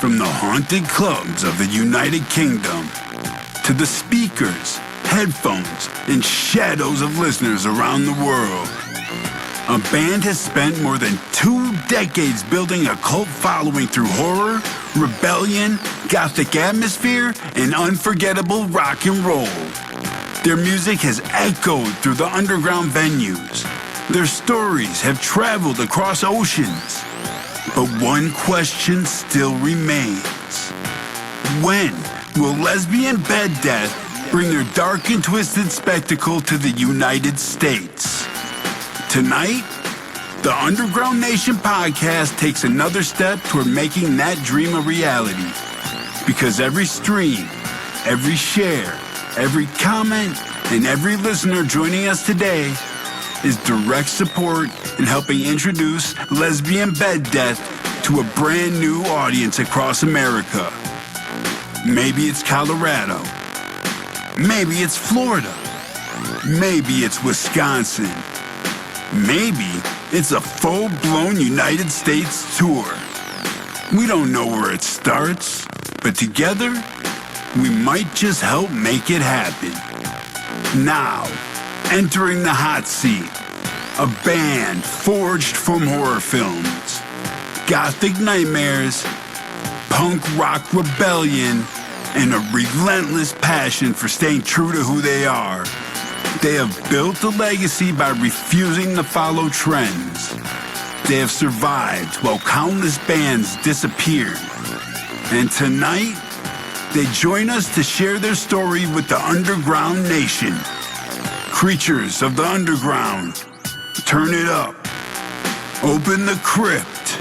From the haunted clubs of the United Kingdom to the speakers, headphones, and shadows of listeners around the world, a band has spent more than 2 decades building a cult following through horror, rebellion, Gothic atmosphere, and unforgettable rock and roll. Their music has echoed through the underground venues. Their stories have traveled across oceans. But one question still remains. When will Lesbian Bed Death bring their dark and twisted spectacle to the United States? Tonight, the Underground Nation podcast takes another step toward making that dream a reality. Because every stream, every share, every comment, and every listener joining us today is direct support in helping introduce Lesbian Bed Death to a brand new audience across America. Maybe it's Colorado. Maybe it's Florida. Maybe it's Wisconsin. Maybe it's a full-blown United States tour. We don't know where it starts, but together, we might just help make it happen. Now, entering the hot seat, a band forged from horror films, Gothic nightmares, punk rock rebellion, and a relentless passion for staying true to who they are. They have built a legacy by refusing to follow trends. They have survived while countless bands disappeared. And tonight, they join us to share their story with the Underground Nation. Creatures of the underground, turn it up. Open the crypt,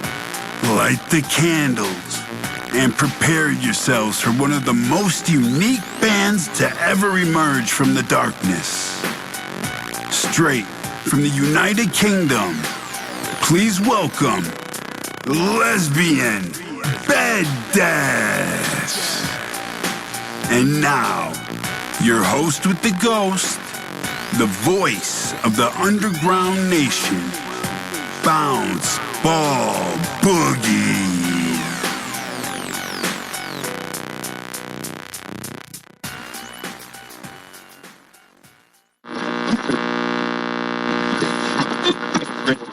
light the candles, and prepare yourselves for one of the most unique bands to ever emerge from the darkness. Straight from the United Kingdom, please welcome Lesbian Bed Death. And now, your host with the ghost, the voice of the Underground Nation, Bounce Ball Boogie.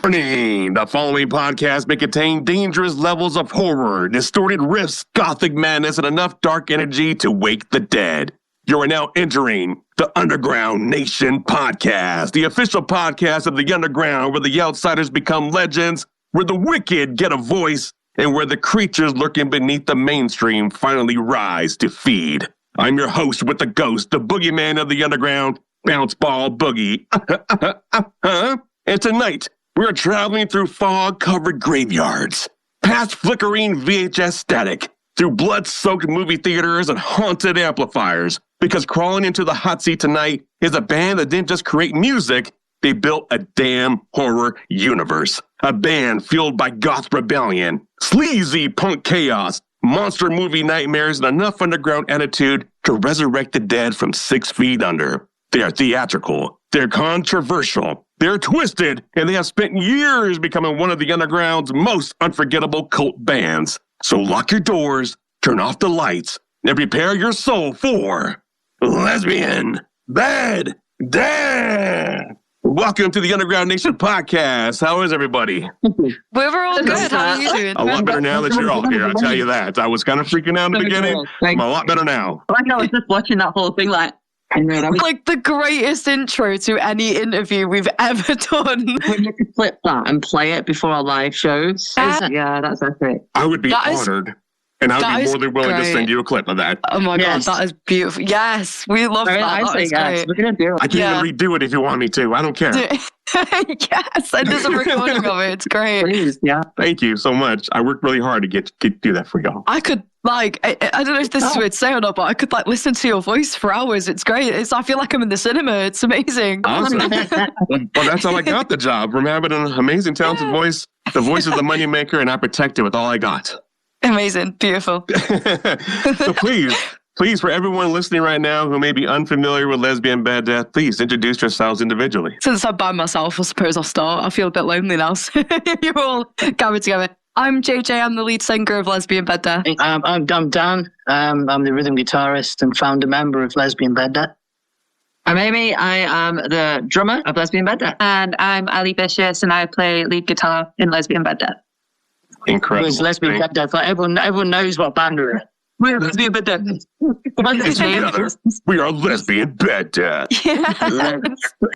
Warning! The following podcast may contain dangerous levels of horror, distorted riffs, gothic madness, and enough dark energy to wake the dead. You are now entering the Underground Nation podcast, the official podcast of the underground, where the outsiders become legends, where the wicked get a voice, and where the creatures lurking beneath the mainstream finally rise to feed. I'm your host with the ghost, the boogeyman of the underground, Bounce Ball Boogie. And tonight, we are traveling through fog-covered graveyards, past flickering VHS static, through blood-soaked movie theaters and haunted amplifiers, because crawling into the hot seat tonight is a band that didn't just create music, they built a damn horror universe. A band fueled by goth rebellion, sleazy punk chaos, monster movie nightmares, and enough underground attitude to resurrect the dead from 6 feet under. They are theatrical, they're controversial, they're twisted, and they have spent years becoming one of the underground's most unforgettable cult bands. So lock your doors, turn off the lights, and prepare your soul for Lesbian Bed Death. Welcome to the Underground Nation podcast. How is everybody? We're all good. How are you doing? A lot better now that you're all here, I'll tell you that. I was kind of freaking out in the beginning. I'm a lot better now. Like I was just watching that whole thing like like the greatest intro to any interview we've ever done. When you could flip that and play it before our live shows. Yeah, that's epic. I would be honored. And I would be more than willing to send you a clip of that. Oh my God, that is beautiful. Yes, we love that. That is great. We're going to do it. I can even redo it if you want me to. I don't care. Yes, and there's a recording of it. It's great. Please, yeah. Thank you so much. I worked really hard to do that for y'all. I could, I don't know if this is weird to say or not, but I could, listen to your voice for hours. It's great. I feel like I'm in the cinema. It's amazing. Awesome. Well, that's how I got the job. From having an amazing, talented voice. The voice is the moneymaker, and I protect it with all I got. Amazing. Beautiful. So please, for everyone listening right now who may be unfamiliar with Lesbian Bed Death, please introduce yourselves individually. Since I'm by myself, I suppose I'll start. I feel a bit lonely now. So you're all gathered together. I'm JJ. I'm the lead singer of Lesbian Bed Death. I'm Dan. I'm the rhythm guitarist and founder member of Lesbian Bed Death. I'm Amy. I am the drummer of Lesbian Bed Death. And I'm Ali Vicious, and I play lead guitar in Lesbian Bed Death. Incredible. Because Lesbian Bed Death, like everyone knows what band we're in. We're Lesbian Bed Death. We are Lesbian Bed Death. Yeah.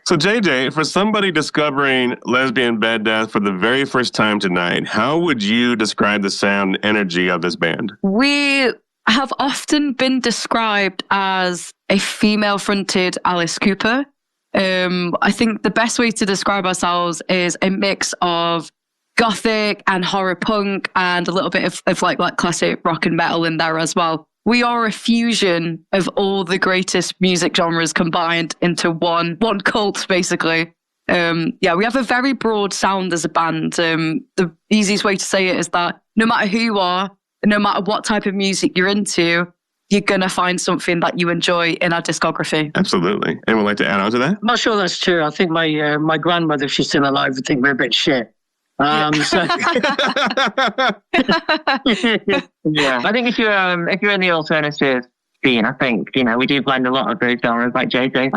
So JJ, for somebody discovering Lesbian Bed Death for the very first time tonight, how would you describe the sound and energy of this band? We have often been described as a female-fronted Alice Cooper. I think the best way to describe ourselves is a mix of Gothic and horror punk and a little bit of like classic rock and metal in there as well. We are a fusion of all the greatest music genres combined into one cult, basically. We have a very broad sound as a band. The easiest way to say it is that no matter who you are, no matter what type of music you're into, you're going to find something that you enjoy in our discography. Absolutely. Anyone like to add on to that? I'm not sure that's true. I think my grandmother, if she's still alive, would think we're a bit shit. So Yeah, I think if you're in the alternative scene, I think we do blend a lot of those genres, like JJ.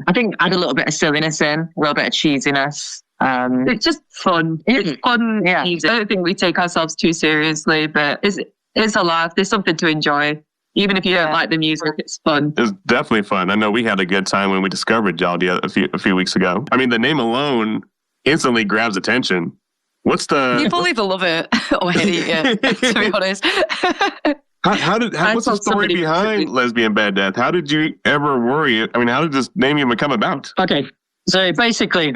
I think add a little bit of silliness in, a little bit of cheesiness. It's just fun. It's fun music. I don't think we take ourselves too seriously, but it's a laugh. There's something to enjoy. Even if you don't like the music, it's fun. It's definitely fun. I know we had a good time when we discovered y'all a few weeks ago. I mean, the name alone instantly grabs attention. What's the... People either love it or hate it, to be honest. What's the story behind Lesbian Bed Death? How did you ever worry? I mean, how did this name even come about? Okay, so basically,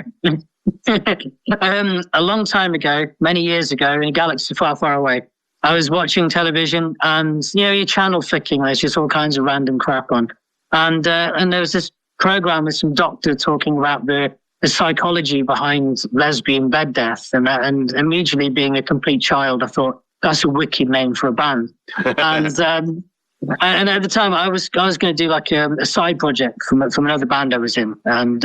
a long time ago, many years ago, in a galaxy far, far away, I was watching television, and your channel flicking, there's just all kinds of random crap on, and there was this program with some doctor talking about the psychology behind Lesbian Bed Death, and immediately being a complete child, I thought that's a wicked name for a band. And at the time, I was going to do like a side project from another band I was in, and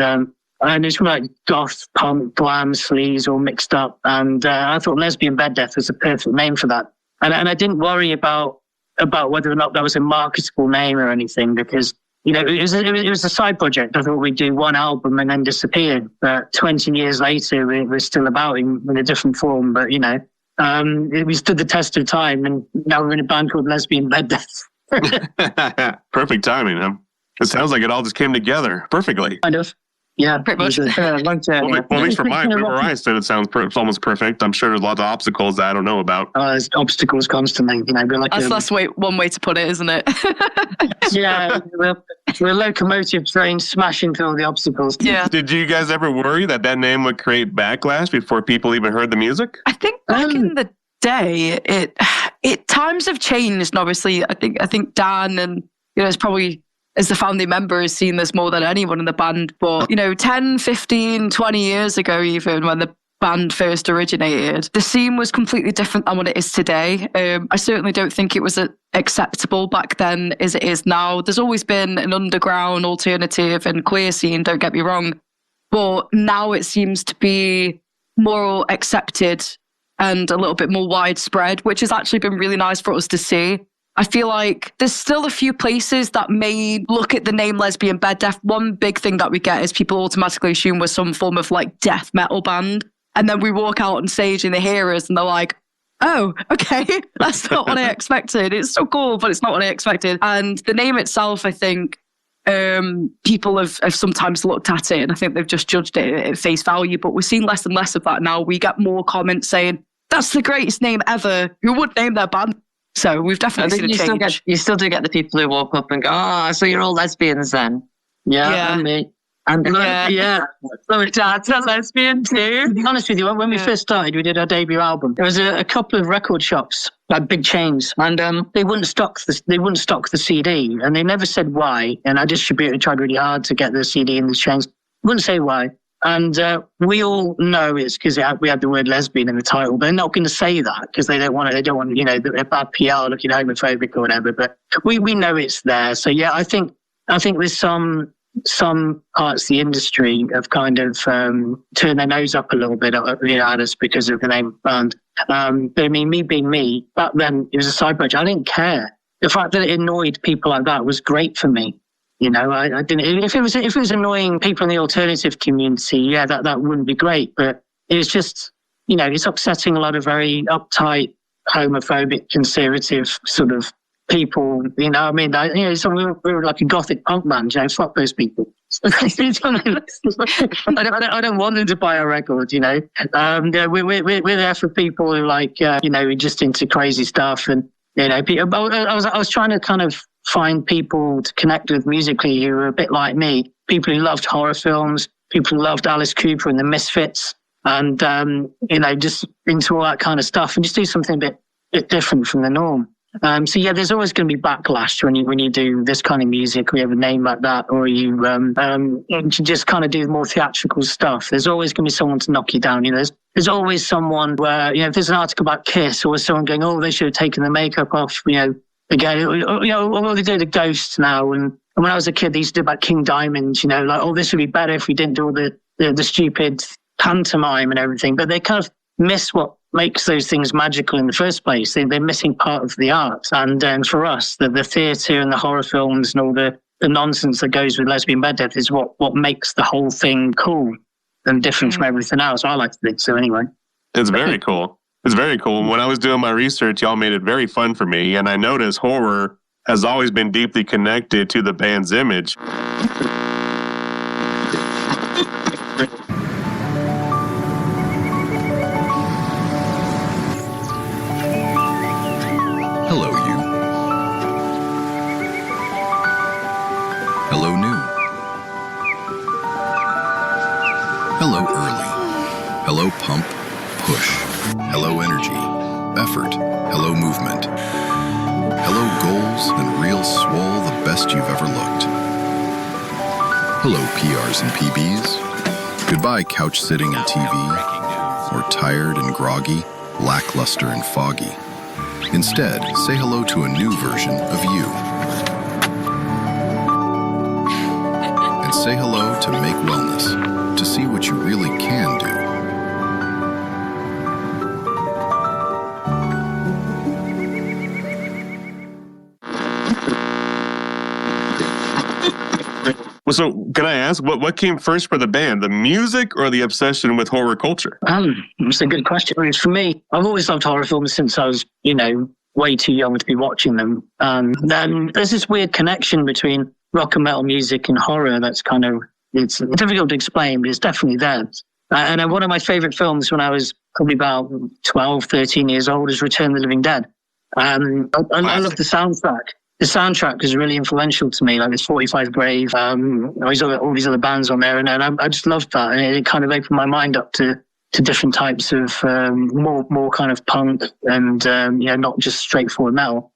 it's like goth, punk, glam, sleaze all mixed up, and I thought Lesbian Bed Death was the perfect name for that, and I didn't worry about whether or not that was a marketable name or anything, because it was a side project. I thought we'd do one album and then disappear. But 20 years later, we're still about in a different form. But, we stood the test of time, and now we're in a band called Lesbian Bed Death. Perfect timing, huh? It sounds like it all just came together perfectly. Kind of. Yeah, pretty much. Well, at least for where I stood, it sounds almost perfect. I'm sure there's lots of obstacles that I don't know about. There's obstacles constantly. We're like that's one way to put it, isn't it? Yeah, we're a locomotive train smashing through all the obstacles. Yeah. Did you guys ever worry that name would create backlash before people even heard the music? I think back in the day, it times have changed. And obviously, I think Dan and it's probably, as the founding member, has seen this more than anyone in the band. But 10, 15, 20 years ago, even when the band first originated, the scene was completely different than what it is today. I certainly don't think it was acceptable back then as it is now. There's always been an underground, alternative and queer scene, don't get me wrong. But now it seems to be more accepted and a little bit more widespread, which has actually been really nice for us to see. I feel like there's still a few places that may look at the name Lesbian Bed Death. One big thing that we get is people automatically assume we're some form of like death metal band. And then we walk out on stage and they hear us and they're like, oh, okay, that's not what I expected. It's so cool, but it's not what I expected. And the name itself, I think, people have sometimes looked at it and I think they've just judged it at face value. But we're seeing less and less of that now. We get more comments saying, that's the greatest name ever. Who would name their band? So we've definitely seen a change. You still do get the people who walk up and go, oh, so you're all lesbians then? Yeah. And me. And So my dad's a lesbian too. To be honest with you, when we first started, we did our debut album. There was a couple of record shops, like big chains, and they wouldn't stock the CD, and they never said why. And our distributor tried really hard to get the CD in the chains. Wouldn't say why. And we all know it's because we had the word lesbian in the title. They're not going to say that because they don't want a bad PR looking homophobic or whatever. But we know it's there. So yeah, I think there's some some parts of the industry have kind of turned their nose up a little bit at us because of the name of the band. But I mean, me being me, back then it was a side project. I didn't care. The fact that it annoyed people like that was great for me. I didn't. If it was annoying people in the alternative community, yeah, that wouldn't be great. But it was just, it's upsetting a lot of very uptight, homophobic, conservative sort of people. We were like a Gothic punk band. Fuck those people. I don't want them to buy a record. We're there for people who are just into crazy stuff. And I was trying to kind of find people to connect with musically who were a bit like me. People who loved horror films. People who loved Alice Cooper and the Misfits. And just into all that kind of stuff, and just do something a bit different from the norm. So yeah, there's always going to be backlash when you do this kind of music, or you have a name like that, or you just kind of do more theatrical stuff. There's always going to be someone to knock you down. There's always someone where if there's an article about Kiss, or someone going, oh, they should have taken the makeup off. Again, they do the Ghosts now, and when I was a kid, they used to do about King Diamond. This would be better if we didn't do all the stupid pantomime and everything. But they kind of miss what makes those things magical in the first place. They're missing part of the art. And for us, the theatre and the horror films and all the nonsense that goes with Lesbian Bed Death is what makes the whole thing cool and different from everything else. I like to think so anyway. It's very cool. It's very cool. When I was doing my research, y'all made it very fun for me. And I noticed horror has always been deeply connected to the band's image. Hello, you. Hello, new. Hello, early. Hello, pump, push. Hello, energy, effort. Hello, movement. Hello, goals and real swole, the best you've ever looked. Hello, PRs and PBs. Goodbye, couch sitting and TV. Or tired and groggy, lackluster and foggy. Instead, say hello to a new version of you. And say hello to Make Wellness, to see what you really can do. Well, so can I ask, what came first for the band, the music or the obsession with horror culture? That's a good question. I mean, for me, I've always loved horror films since I was, way too young to be watching them. Then there's this weird connection between rock and metal music and horror that's it's difficult to explain, but it's definitely there. And one of my favorite films when I was probably about 12, 13 years old is Return of the Living Dead. I love the soundtrack. The soundtrack is really influential to me. Like there's 45 Grave, all these other bands on there, and I just loved that. And it kind of opened my mind up to different types of more kind of punk and not just straightforward metal.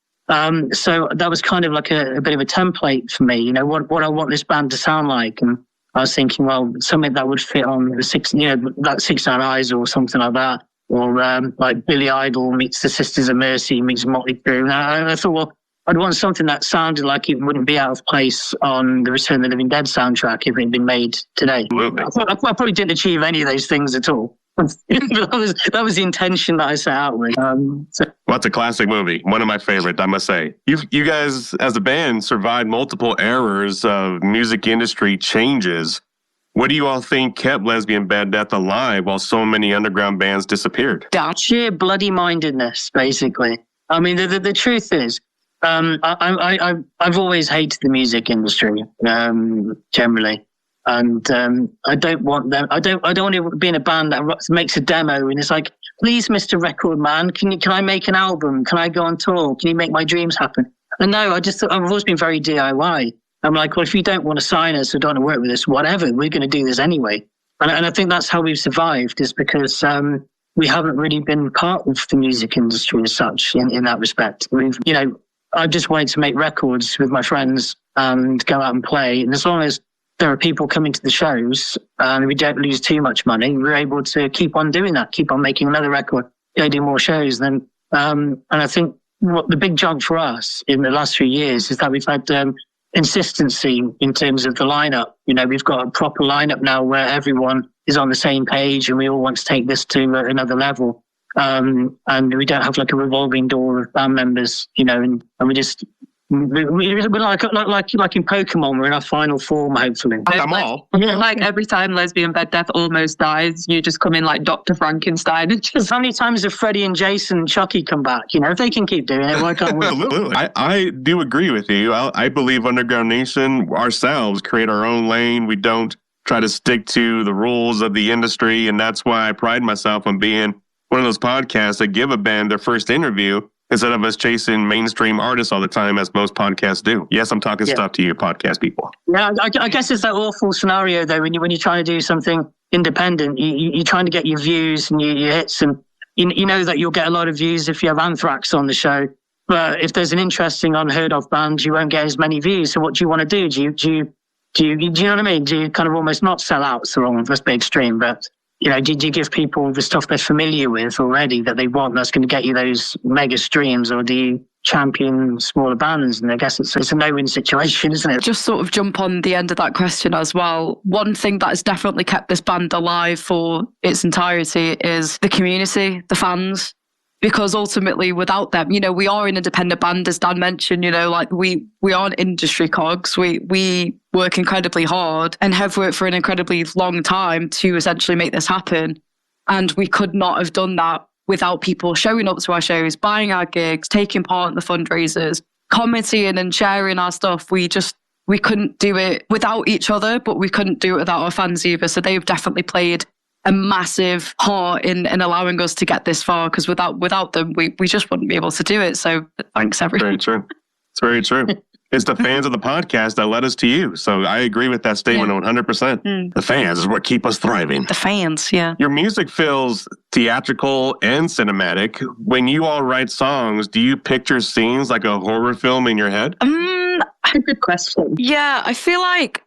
So that was kind of like a bit of a template for me. What I want this band to sound like, and I was thinking, well, something that would fit on the 6ix9ine Eyes or something like that, or like Billy Idol meets the Sisters of Mercy meets Motley Crue. And I thought, well, I'd want something that sounded like it wouldn't be out of place on the Return of the Living Dead soundtrack if it had been made today. I probably didn't achieve any of those things at all. that was the intention that I set out with. Well, it's a classic movie. One of my favorite, I must say. You guys, as a band, survived multiple eras of music industry changes. What do you all think kept Lesbian Bed Death alive while so many underground bands disappeared? Sheer bloody-mindedness, basically. I mean, the truth is, I've always hated the music industry, generally. And I don't want them. I don't want to be in a band that makes a demo and it's like, please, Mr. Record Man, can I make an album? Can I go on tour? Can you make my dreams happen? And no, I've always been very DIY. I'm like, well, if you don't want to sign us or don't want to work with us, whatever, we're going to do this anyway. And I think that's how we've survived, is because we haven't really been part of the music industry as such in that respect. I just wanted to make records with my friends and go out and play. And as long as there are people coming to the shows and we don't lose too much money, we're able to keep on doing that, keep on making another record, do more shows. And I think what the big jump for us in the last few years is that we've had consistency in terms of the lineup. You know, we've got a proper lineup now where everyone is on the same page and we all want to take this to another level. And we don't have like a revolving door of band members, you know, and we just, we're like in Pokemon, we're in our final form, hopefully. Like every time Lesbian Bed Death almost dies, you just come in like Dr. Frankenstein and just... How many times have Freddie and Jason and Chucky come back? You know, if they can keep doing it, why can't we? Absolutely. I do agree with you. I believe Underground Nation ourselves create our own lane. We don't try to stick to the rules of the industry, and that's why I pride myself on being one of those podcasts that give a band their first interview instead of us chasing mainstream artists all the time, as most podcasts do. Yes, I'm talking stuff to you, podcast people. Yeah, I guess it's that awful scenario, though, when you're trying to do something independent, you're trying to get your views and your hits, and you know that you'll get a lot of views if you have Anthrax on the show. But if there's an interesting, unheard of band, you won't get as many views. So what do you want to do? Do you know what I mean? Do you kind of almost not sell out? It's the wrong, that's a bit extreme, but... You know, did you give people the stuff they're familiar with already that they want that's going to get you those mega streams, or do you champion smaller bands? And I guess it's a no-win situation, isn't it? Just sort of jump on the end of that question as well. One thing that has definitely kept this band alive for its entirety is the community, the fans. Because ultimately, without them, you know, we are an independent band, as Dan mentioned, you know, like we aren't industry cogs. We work incredibly hard and have worked for an incredibly long time to essentially make this happen. And we could not have done that without people showing up to our shows, buying our gigs, taking part in the fundraisers, commenting and sharing our stuff. We couldn't do it without each other, but we couldn't do it without our fans either. So they've definitely played a massive part in allowing us to get this far, because without them, we just wouldn't be able to do it. So thanks, everyone. Very true. It's very true. It's the fans of the podcast that led us to you. So I agree with that statement 100%. The fans is what keep us thriving. The fans, yeah. Your music feels theatrical and cinematic. When you all write songs, do you picture scenes like a horror film in your head? Good question. Yeah, I feel like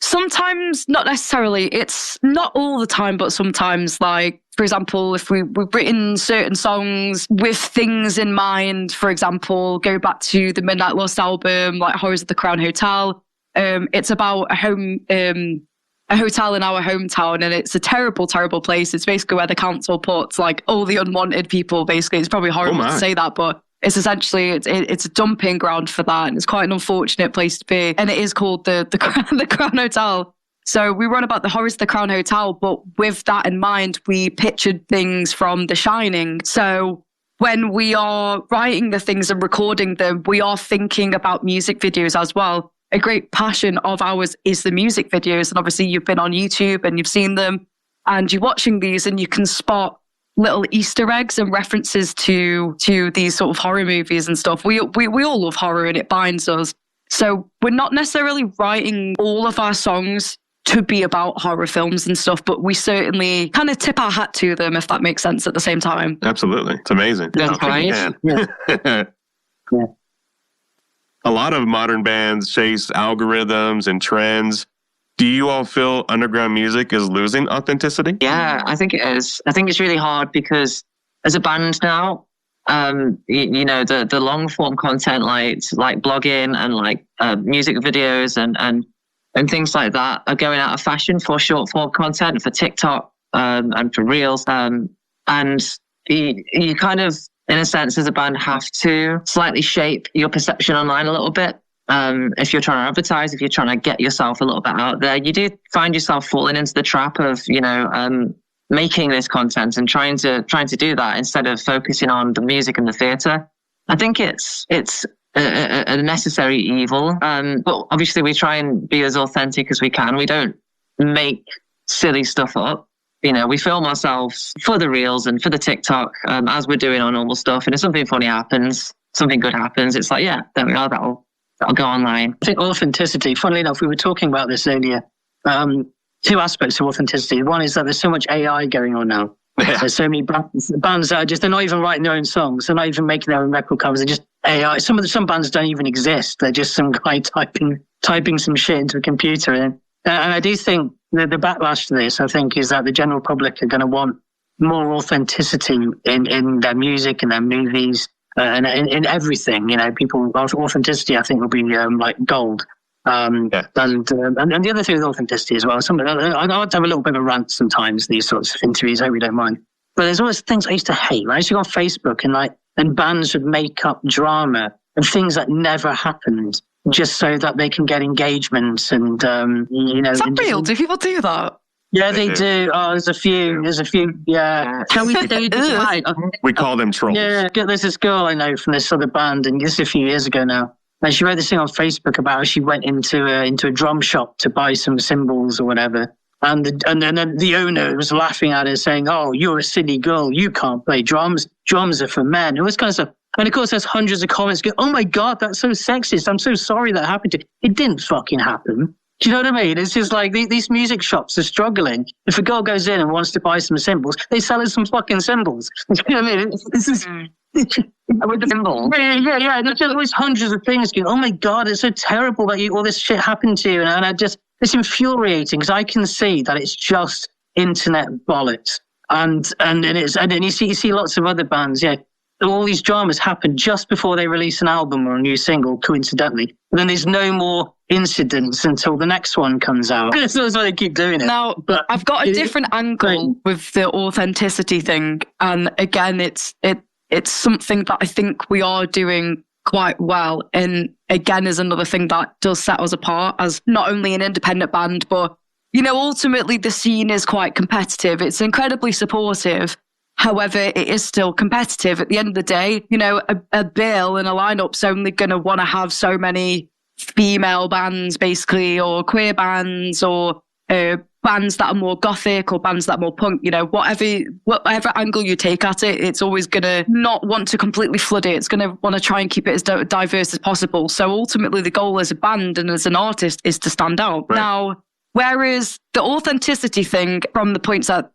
sometimes, not necessarily, it's not all the time, but sometimes, like, for example, if we've written certain songs with things in mind, for example, go back to the Midnight Lust album, like Horrors of the Crown Hotel. It's about a hotel in our hometown, and it's a terrible, terrible place. It's basically where the council puts like all the unwanted people, basically. It's probably horrible to say that, but it's essentially, it's a dumping ground for that, and it's quite an unfortunate place to be. And it is called the Crown Hotel. So we run about the Horrors of the Crown Hotel, but with that in mind, we pictured things from The Shining. So when we are writing the things and recording them, we are thinking about music videos as well. A great passion of ours is the music videos. And obviously you've been on YouTube and you've seen them, and you're watching these and you can spot little Easter eggs and references to these sort of horror movies and stuff. We all love horror and it binds us. So we're not necessarily writing all of our songs to be about horror films and stuff, but we certainly kind of tip our hat to them, if that makes sense, at the same time. Absolutely. It's amazing. That's right. Yeah. A lot of modern bands chase algorithms and trends. Do you all feel underground music is losing authenticity? Yeah, I think it is. I think it's really hard because as a band now, you know, the long form content like blogging and like music videos and things like that are going out of fashion for short form content, for TikTok and for Reels. And you kind of, in a sense, as a band, have to slightly shape your perception online a little bit. If you're trying to advertise, if you're trying to get yourself a little bit out there, you do find yourself falling into the trap of, you know, making this content and trying to do that instead of focusing on the music and the theatre. I think it's a necessary evil. But obviously we try and be as authentic as we can. We don't make silly stuff up. You know, we film ourselves for the Reels and for the TikTok as we're doing our normal stuff. And if something funny happens, something good happens, it's like, yeah, there we are, that'll go online. I think authenticity, funnily enough, we were talking about this earlier. Two aspects of authenticity. One is that there's so much AI going on now. Yeah. There's so many bands that are just, they're not even writing their own songs. They're not even making their own record covers. They're just AI. Some bands don't even exist. They're just some guy typing some shit into a computer. And I do think the backlash to this, I think, is that the general public are going to want more authenticity in their music and their movies and in everything. You know, people, authenticity, I think, will be like gold. And the other thing with authenticity as well. I like to have a little bit of a rant sometimes, these sorts of interviews. I hope you don't mind. But there's always things I used to hate. I used to go on Facebook and bands would make up drama and things that never happened just so that they can get engagements and, Is that real? Do people do that? Yeah, they do. Oh, there's a few. Yeah. Shall we say this? We call them trolls. Yeah, there's this girl I know from this other band, and this is a few years ago now. And she wrote this thing on Facebook about how she went into a drum shop to buy some cymbals or whatever. And then the owner was laughing at her, saying, "Oh, you're a silly girl. You can't play drums. Drums are for men." And this kind of stuff. And of course, there's hundreds of comments going, "Oh my God, that's so sexist. I'm so sorry that happened to you." It didn't fucking happen. Do you know what I mean? It's just like these music shops are struggling. If a girl goes in and wants to buy some cymbals, they sell her some fucking cymbals. You know what I mean? This is with the cymbal. Yeah. There's always hundreds of things going, "Oh my God, it's so terrible that all this shit happened to you." And it's infuriating because I can see that it's just internet bollocks. And then you see lots of other bands, all these dramas happen just before they release an album or a new single, coincidentally. And then there's no more incidents until the next one comes out. That's why they keep doing it. Now, but I've got a different angle with the authenticity thing. And again, it's something that I think we are doing quite well. And again, is another thing that does set us apart as not only an independent band, but, ultimately the scene is quite competitive. It's incredibly supportive. However, it is still competitive. At the end of the day, a bill and a lineup's only going to want to have so many female bands, basically, or queer bands, or bands that are more gothic, or bands that are more punk. Whatever angle you take at it, it's always going to not want to completely flood it. It's going to want to try and keep it as diverse as possible. So ultimately, the goal as a band and as an artist is to stand out. Right. Now, whereas the authenticity thing, from the points that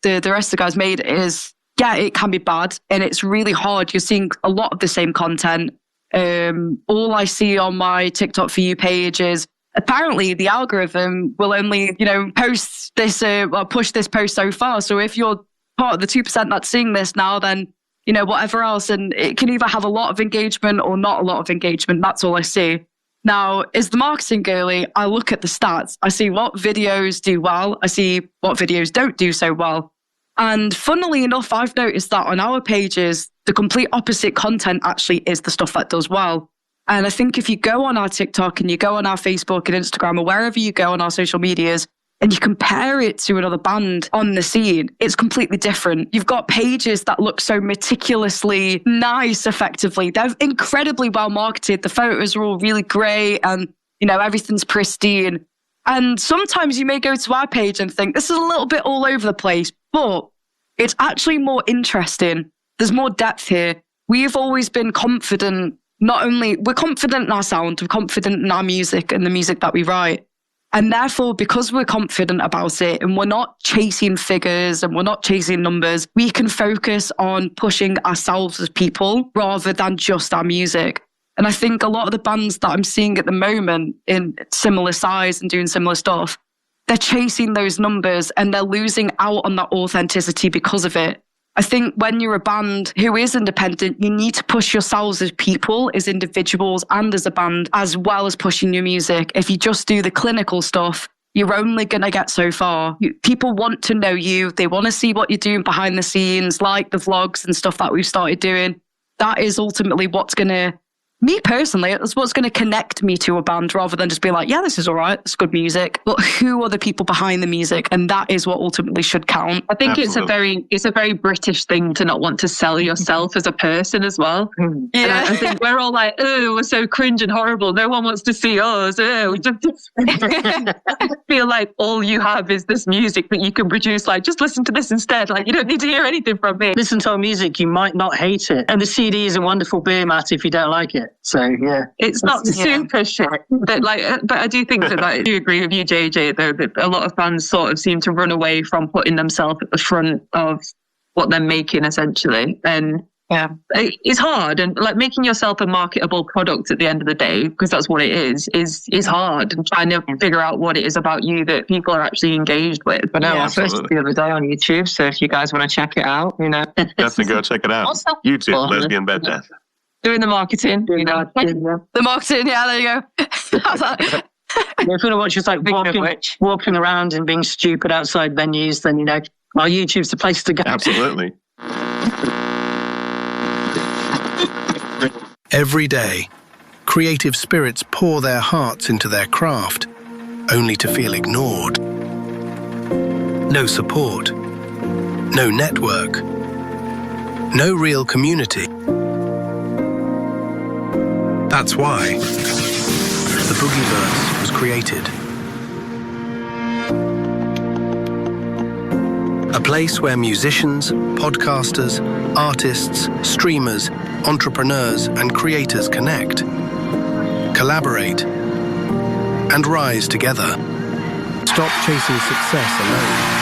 the rest of the guys made, is, it can be bad and it's really hard. You're seeing a lot of the same content. All I see on my TikTok For You page is apparently the algorithm will only, post this, push this post so far. So if you're part of the 2% that's seeing this now, then, whatever else, and it can either have a lot of engagement or not a lot of engagement. That's all I see. Now, as the marketing girly, I look at the stats. I see what videos do well. I see what videos don't do so well. And funnily enough, I've noticed that on our pages, the complete opposite content actually is the stuff that does well. And I think if you go on our TikTok and you go on our Facebook and Instagram or wherever you go on our social medias, and you compare it to another band on the scene, it's completely different. You've got pages that look so meticulously nice, effectively. They're incredibly well marketed. The photos are all really great and, everything's pristine. And sometimes you may go to our page and think, this is a little bit all over the place, but it's actually more interesting. There's more depth here. We've always been confident. We're confident in our sound, we're confident in our music and the music that we write. And therefore, because we're confident about it and we're not chasing figures and we're not chasing numbers, we can focus on pushing ourselves as people rather than just our music. And I think a lot of the bands that I'm seeing at the moment in similar size and doing similar stuff, they're chasing those numbers and they're losing out on that authenticity because of it. I think when you're a band who is independent, you need to push yourselves as people, as individuals, and as a band, as well as pushing your music. If you just do the clinical stuff, you're only going to get so far. People want to know you. They want to see what you're doing behind the scenes, like the vlogs and stuff that we've started doing. That is ultimately what's going to, me personally, that's what's going to connect me to a band rather than just be like, yeah, this is all right, it's good music. But who are the people behind the music? And that is what ultimately should count. I think it's a very British thing to not want to sell yourself as a person as well. Yeah. I think we're all like, oh, we're so cringe and horrible. No one wants to see us. Oh, I feel like all you have is this music that you can produce. Like, just listen to this instead. Like, you don't need to hear anything from me. Listen to our music, you might not hate it. And the CD is a wonderful beer mat if you don't like it. So yeah, it's not super shit, but I do think that I do agree with you, JJ, though, that a lot of fans sort of seem to run away from putting themselves at the front of what they're making, essentially. And it's hard, and like making yourself a marketable product at the end of the day, because that's what it is hard, and trying to figure out what it is about you that people are actually engaged with. But no, I posted the other day on YouTube, so if you guys want to check it out, definitely go check it out. YouTube, Lesbian Bed Death. Doing the marketing, you know. The marketing, yeah, there you go. If you want to watch us like walking around and being stupid outside venues, then, you know, our YouTube's the place to go. Absolutely. Every day, creative spirits pour their hearts into their craft, only to feel ignored. No support, no network, no real community. That's why the Boogieverse was created. A place where musicians, podcasters, artists, streamers, entrepreneurs, and creators connect, collaborate, and rise together. Stop chasing success alone.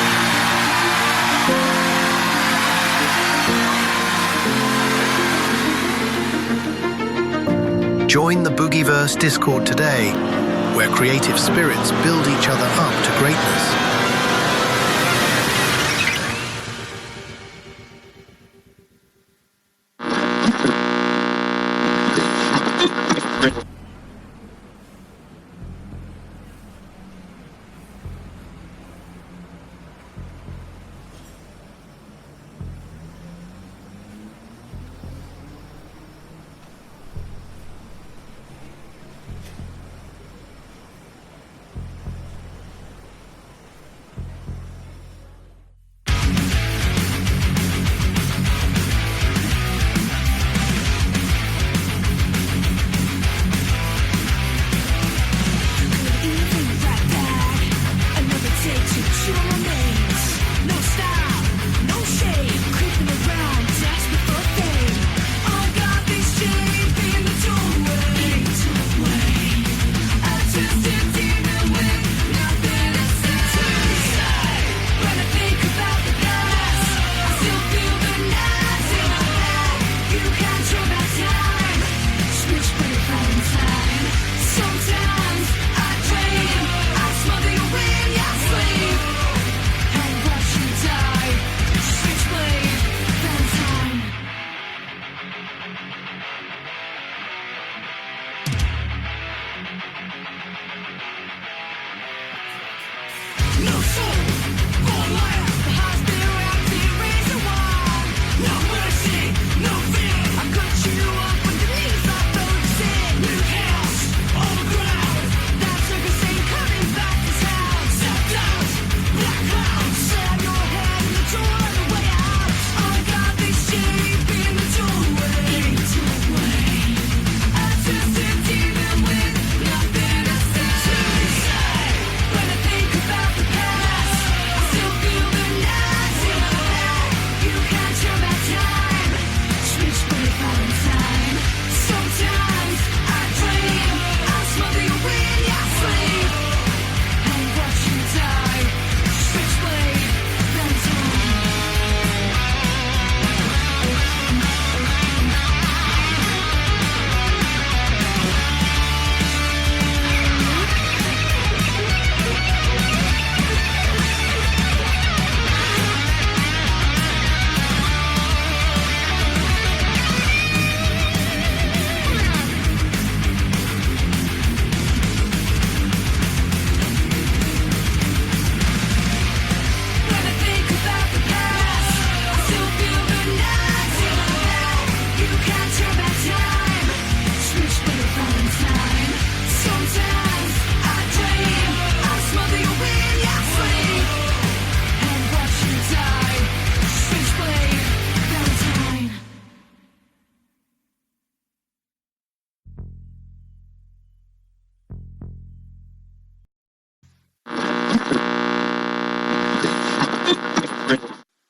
Join the Boogieverse Discord today, where creative spirits build each other up to greatness.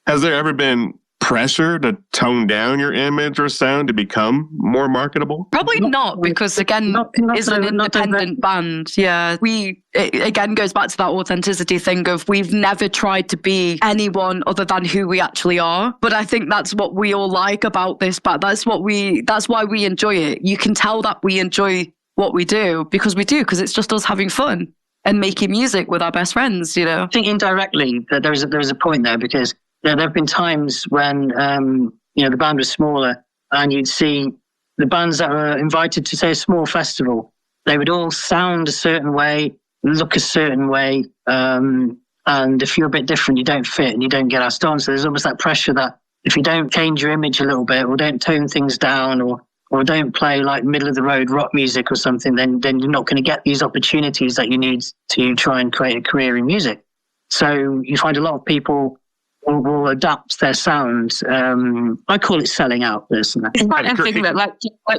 Has there ever been pressure to tone down your image or sound to become more marketable? Probably not, because again, it's an independent band. Yeah, it again goes back to that authenticity thing of we've never tried to be anyone other than who we actually are. But I think that's what we all like about this band. That's why we enjoy it. You can tell that we enjoy what we do because it's just us having fun and making music with our best friends, you know. I think indirectly that there was a point there, because there have been times when the band was smaller and you'd see the bands that were invited to, say, a small festival, they would all sound a certain way, look a certain way. And if you're a bit different, you don't fit and you don't get asked on. So there's almost that pressure that if you don't change your image a little bit or don't tone things down or don't play like middle of the road rock music or something, then you're not going to get these opportunities that you need to try and create a career in music. So you find a lot of people will adapt their sound. I call it selling out, personally. It's quite a thing that, like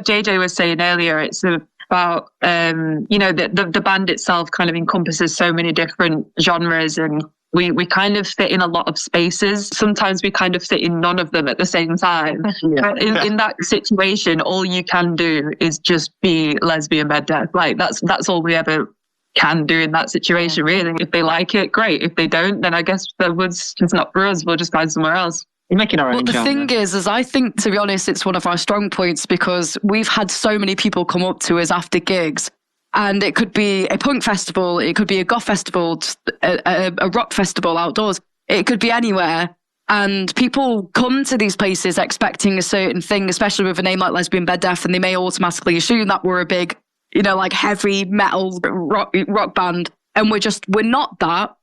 JJ was saying earlier, it's about, the band itself kind of encompasses so many different genres, and we kind of fit in a lot of spaces. Sometimes we kind of fit in none of them at the same time. Yeah. But in that situation, all you can do is just be Lesbian Bed Death. Like that's all we ever can do in that situation, really. If they like it, great. If they don't, then I guess it's not for us. We'll just find somewhere else. You're making our own genre. The thing is I think, to be honest, it's one of our strong points because we've had so many people come up to us after gigs, and it could be a punk festival, it could be a goth festival, a rock festival outdoors, it could be anywhere. And people come to these places expecting a certain thing, especially with a name like Lesbian Bed Death, and they may automatically assume that we're a big, like heavy metal rock band, and we're not that.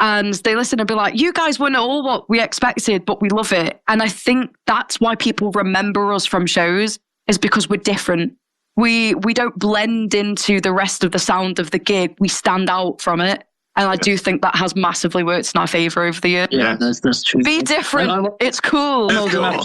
And they listen and be like, you guys weren't all what we expected, but we love it. And I think that's why people remember us from shows, is because we're different. We don't blend into the rest of the sound of the gig. We stand out from it. And I do think that has massively worked in our favour over the years. Yeah, that's true. Be different. It's cool. I'm old enough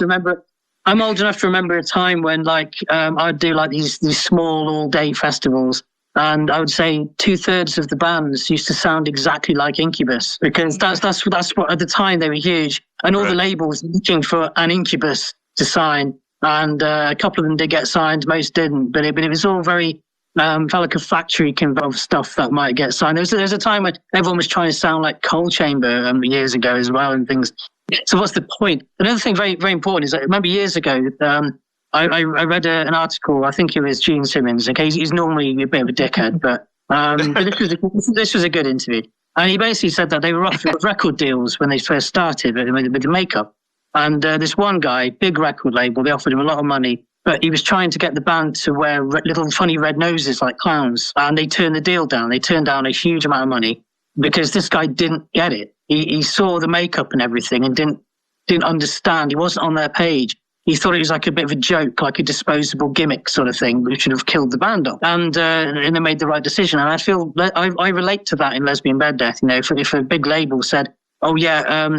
to remember a time when I'd do like these small all-day festivals. And I would say 2/3 of the bands used to sound exactly like Incubus, because that's what at the time they were huge, and all the labels were looking for an Incubus to sign, and a couple of them did get signed, most didn't, but it was all very felt like a factory of stuff that might get signed. There's a time when everyone was trying to sound like Coal Chamber years ago as well, and things. So what's the point? Another thing very very important is I remember years ago. I read an article, I think it was Gene Simmons. Okay, he's normally a bit of a dickhead, but this was a good interview. And he basically said that they were offered record deals when they first started with the makeup. And this one guy, big record label, they offered him a lot of money, but he was trying to get the band to wear little funny red noses like clowns. And they turned the deal down. They turned down a huge amount of money because this guy didn't get it. He saw the makeup and everything and didn't understand. He wasn't on their page. He thought it was like a bit of a joke, like a disposable gimmick sort of thing, which should have killed the band off. And they made the right decision. And I feel I relate to that in Lesbian Bed Death. If a big label said, "Oh yeah,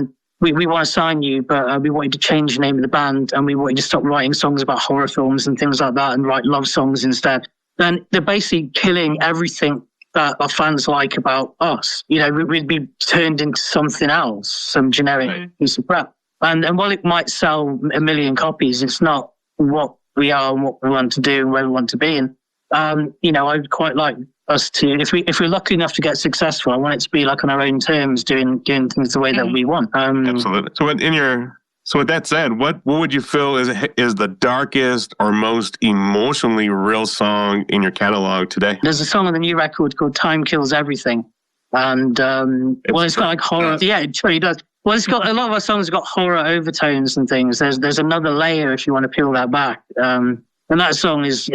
we want to sign you, but we want you to change the name of the band, and we want you to stop writing songs about horror films and things like that, and write love songs instead," then they're basically killing everything that our fans like about us. We'd be turned into something else, some generic piece of crap. And while it might sell 1 million copies, it's not what we are and what we want to do and where we want to be. And, I'd quite like us to, if we're lucky enough to get successful, I want it to be like on our own terms, doing things the way that we want. Absolutely. So with that said, what would you feel is the darkest or most emotionally real song in your catalog today? There's a song on the new record called Time Kills Everything. And, it's got like horror. Yeah, it really does. Well, it's got a lot of our songs have got horror overtones and things. There's another layer if you want to peel that back. And that song is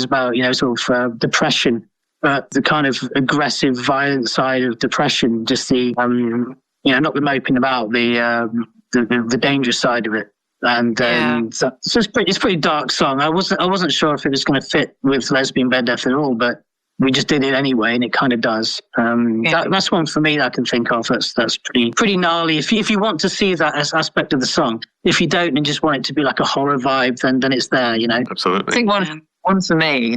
about sort of depression, but the kind of aggressive, violent side of depression. Just the not the moping about, the dangerous side of it. And so it's a pretty dark song. I wasn't sure if it was going to fit with Lesbian Bed Death at all, but we just did it anyway, and it kind of does. That's one for me that I can think of. That's pretty gnarly. If you want to see that aspect of the song, if you don't and just want it to be like a horror vibe, then it's there. Absolutely. I think one for me,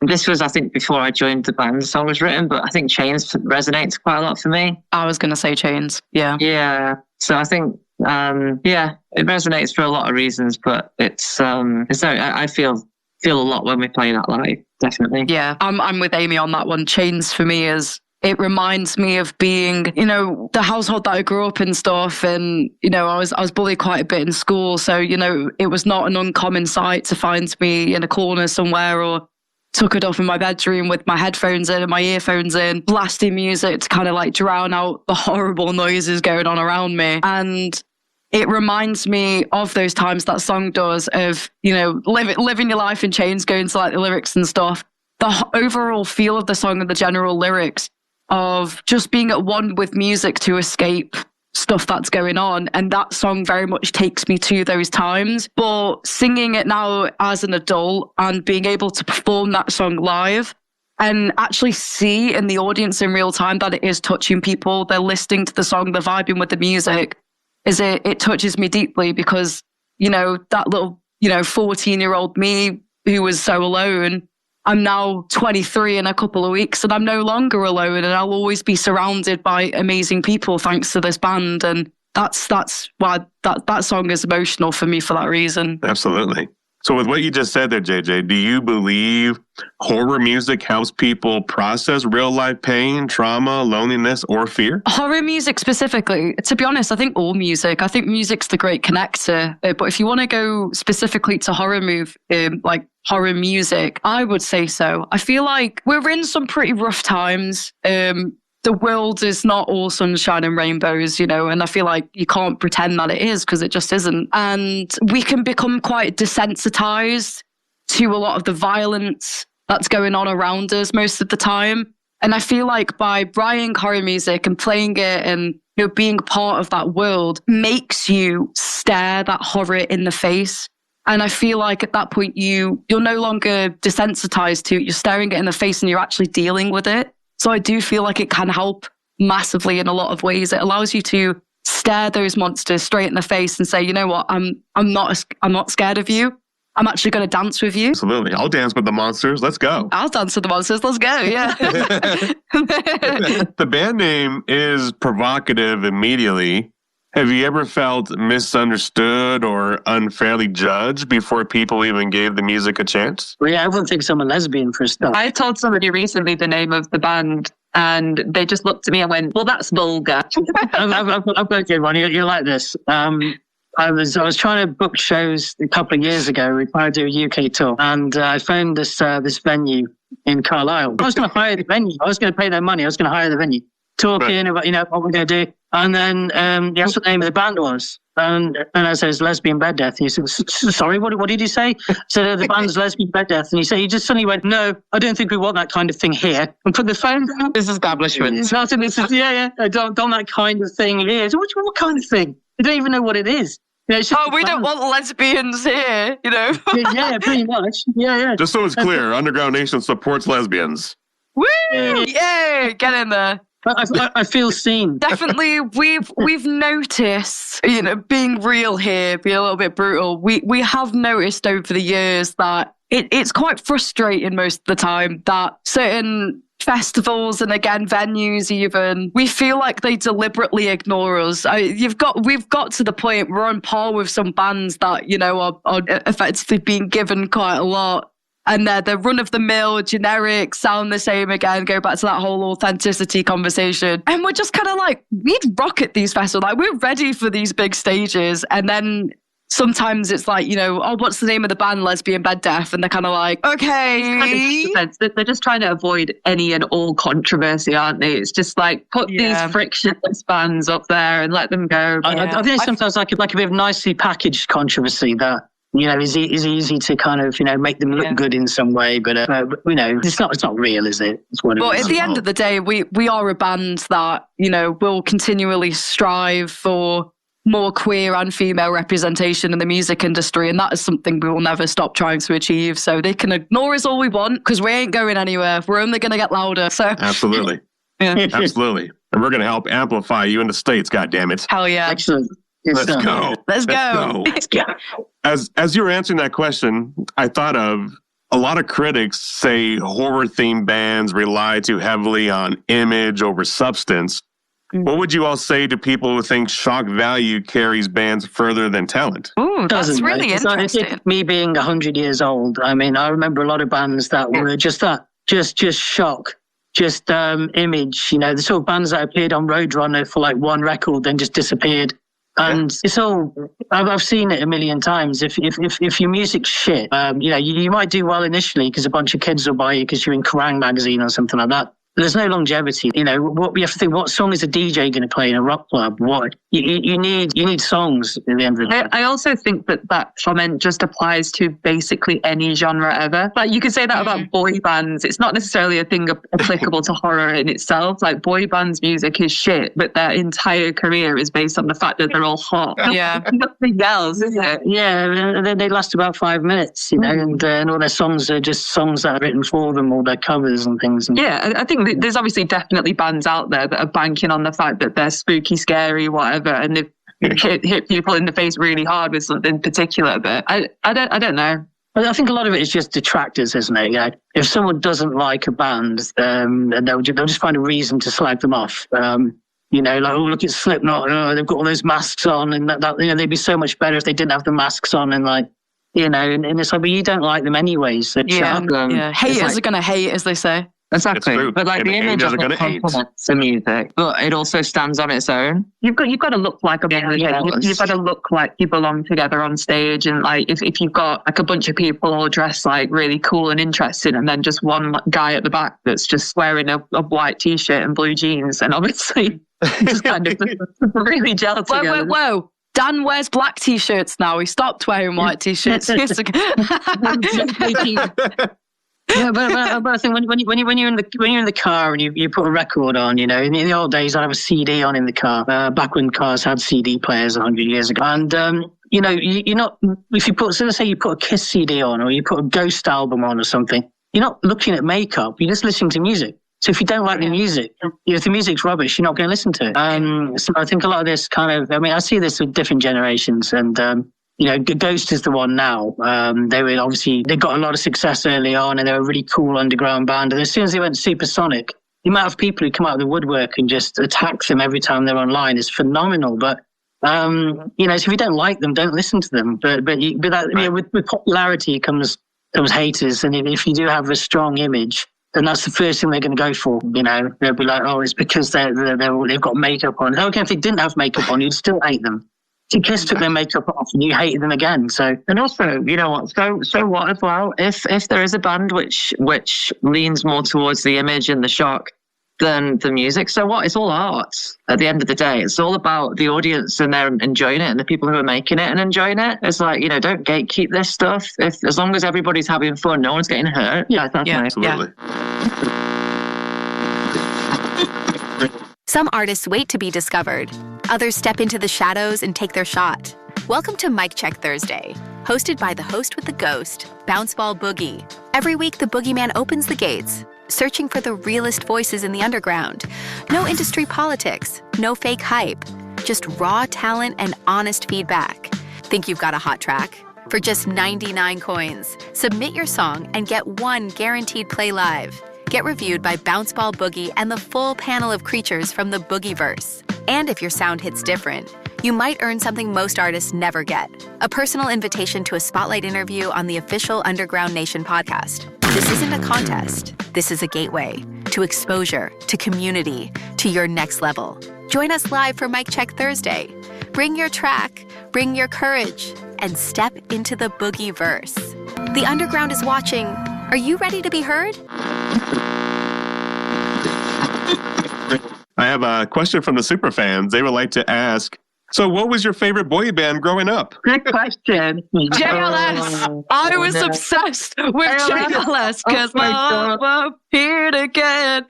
this was I think before I joined the band. The song was written, but I think Chains resonates quite a lot for me. I was going to say Chains. Yeah. Yeah. So I think it resonates for a lot of reasons, but I feel a lot when we play that live. Definitely. Yeah, I'm with Amy on that one. Chains for me it reminds me of being, the household that I grew up in stuff. And, I was bullied quite a bit in school. So, it was not an uncommon sight to find me in a corner somewhere or tuckered up in my bedroom with my headphones in and my earphones in, blasting music to kind of like drown out the horrible noises going on around me. And it reminds me of those times that song does of, you know, living your life in chains, going to like the lyrics and stuff. The overall feel of the song and the general lyrics of just being at one with music to escape stuff that's going on. And that song very much takes me to those times. But singing it now as an adult and being able to perform that song live and actually see in the audience in real time that it is touching people, they're listening to the song, they're vibing with the music, it touches me deeply because, you know, that little, you know, 14-year-old me who was so alone, I'm now 23 in a couple of weeks and I'm no longer alone, and I'll always be surrounded by amazing people thanks to this band. And that's why that song is emotional for me for that reason. Absolutely. So with what you just said there, JJ, do you believe horror music helps people process real life pain, trauma, loneliness, or fear? Horror music specifically, to be honest, I think all music. I think music's the great connector. But if you want to go specifically to horror horror music, I would say so. I feel like we're in some pretty rough times. The world is not all sunshine and rainbows, you know, and I feel like you can't pretend that it is because it just isn't. And we can become quite desensitized to a lot of the violence that's going on around us most of the time. And I feel like by writing horror music and playing it and, you know, being part of that world makes you stare that horror in the face. And I feel like at that point, you're no longer desensitized to it. You're staring it in the face and you're actually dealing with it. So I do feel like it can help massively in a lot of ways. It allows you to stare those monsters straight in the face and say, you know what, I'm not scared of you. I'm actually going to dance with you. Absolutely. I'll dance with the monsters. Let's go. I'll dance with the monsters. Let's go. Yeah. The band name is provocative immediately. Have you ever felt misunderstood or unfairly judged before people even gave the music a chance? Well, yeah, everyone thinks I'm a lesbian for a start. I told somebody recently the name of the band and they just looked at me and went, well, that's vulgar. I've got a good one. You're like this. I was trying to book shows a couple of years ago. We tried to do a UK tour, and I found this venue in Carlisle. I was going to hire the venue. I was going to pay their money. I was going to hire the venue. Talking about, you know, what we're going to do. And then that's what the name of the band was. And I said, it's Lesbian Bed Death. And he said, sorry, what did you say? So the band's Lesbian Bed Death. And he just suddenly went, no, I don't think we want that kind of thing here. And put the phone down. Disestablishment. It's not, yeah, I don't that kind of thing here. So what kind of thing? I don't even know what it is. You know, we don't want lesbians here, you know? Yeah, pretty much. Yeah. Just so it's clear, Underground Nation supports lesbians. Woo! Yeah, get in there. I feel seen. Definitely, we've noticed, you know, being real here, being a little bit brutal. We have noticed over the years that it's quite frustrating most of the time that certain festivals and again venues even, we feel like they deliberately ignore us. We've got to the point we're on par with some bands that, you know, are effectively being given quite a lot. And they're run-of-the-mill, generic, sound the same again, go back to that whole authenticity conversation. And we're just kind of like, we'd rock at these festivals. Like, we're ready for these big stages. And then sometimes it's like, you know, oh, what's the name of the band? Lesbian Bed Death. And they're kind of like, okay. They're just trying to avoid any and all controversy, aren't they? It's just like, put these frictionless bands up there and let them go. I think sometimes like a bit of nicely packaged controversy that, you know, is easy to kind of, you know, make them look good in some way, but you know, it's not real, is it? It's what it is. At the end of the day, we are a band that, you know, will continually strive for more queer and female representation in the music industry, and that is something we will never stop trying to achieve. So they can ignore us all we want because we ain't going anywhere. We're only going to get louder. So absolutely, absolutely, and we're going to help amplify you in the States. God damn it! Hell yeah! Excellent. Let's go. Let's go. As you were answering that question, I thought of a lot of critics say horror-themed bands rely too heavily on image over substance. What would you all say to people who think shock value carries bands further than talent? Ooh, that's really interesting. Me being 100 years old, I mean, I remember a lot of bands that were just that, just shock, just image. You know, the sort of bands that appeared on Roadrunner for like one record, then just disappeared. And it's all, I've seen it a million times. If your music's shit, you know, you might do well initially because a bunch of kids will buy you because you're in Kerrang magazine or something like that. There's no longevity. You know, what you have to think, what song is a DJ going to play in a rock club? What you need songs at the end of the day. I also think that comment just applies to basically any genre ever. Like, you could say that about boy bands. It's not necessarily a thing applicable to horror in itself. Like, boy bands' music is shit, but their entire career is based on the fact that they're all hot. Yeah. Nothing else, is it? Yeah, they last about 5 minutes, you know, and all their songs are just songs that are written for them, all their covers and things. Yeah, I think there's obviously definitely bands out there that are banking on the fact that they're spooky, scary, whatever, and they've hit people in the face really hard with something particular. But I don't know. I think a lot of it is just detractors, isn't it? Yeah. If someone doesn't like a band, they'll just find a reason to slag them off. You know, like, oh, look at Slipknot, oh, they've got all those masks on, and that you know, they'd be so much better if they didn't have the masks on, and like, you know, and it's like, but you don't like them anyways. So Haters are gonna hate, as they say. Exactly, but like, the image of it complements the music, but it also stands on its own. You've got to look like a band. You've got to look like you belong together on stage. And like, if you've got like a bunch of people all dressed like really cool and interesting, and then just one guy at the back that's just wearing a white t-shirt and blue jeans, and obviously just kind of really gel together. Whoa. Dan wears black t-shirts now. He stopped wearing white t-shirts. Yeah, but I think when you're in the car and you put a record on, you know, in the old days I'd have a CD on in the car, back when cars had CD players 100 years ago. And you know, you're not, if you put, so let's say you put a Kiss CD on, or you put a Ghost album on or something, you're not looking at makeup, you're just listening to music. So if you don't like the music, if the music's rubbish, you're not going to listen to it. So I think a lot of this kind of, I mean, I see this with different generations, and you know, Ghost is the one now. They got a lot of success early on, and they were a really cool underground band. And as soon as they went supersonic, the amount of people who come out of the woodwork and just attack them every time they're online is phenomenal. But you know, so if you don't like them, don't listen to them. But you know, with popularity comes haters, and if you do have a strong image, then that's the first thing they're going to go for. You know, they'll be like, oh, it's because they've got makeup on. Okay, if they didn't have makeup on, you'd still hate them. So Kiss took their makeup off and you hated them again. So, and also, you know what? So what as well? If there is a band which leans more towards the image and the shock than the music, so what? It's all art. At the end of the day, it's all about the audience and they're enjoying it, and the people who are making it and enjoying it. It's like, you know, don't gatekeep this stuff. As long as everybody's having fun, no one's getting hurt. Yeah, that's nice. Absolutely. Some artists wait to be discovered. Others step into the shadows and take their shot. Welcome to Mic Check Thursday, hosted by the host with the ghost, Bounce Ball Boogie. Every week, the boogeyman opens the gates, searching for the realest voices in the underground. No industry politics, no fake hype, just raw talent and honest feedback. Think you've got a hot track? For just 99 coins, submit your song and get one guaranteed play live. Get reviewed by Bounce Ball Boogie and the full panel of creatures from the Boogieverse. And if your sound hits different, you might earn something most artists never get: a personal invitation to a spotlight interview on the official Underground Nation podcast. This isn't a contest. This is a gateway to exposure, to community, to your next level. Join us live for Mic Check Thursday. Bring your track, bring your courage, and step into the Boogieverse. The Underground is watching. Are you ready to be heard? I have a question from the superfans. They would like to ask, so what was your favorite boy band growing up? Good question. JLS. I was obsessed with JLS because love appeared again.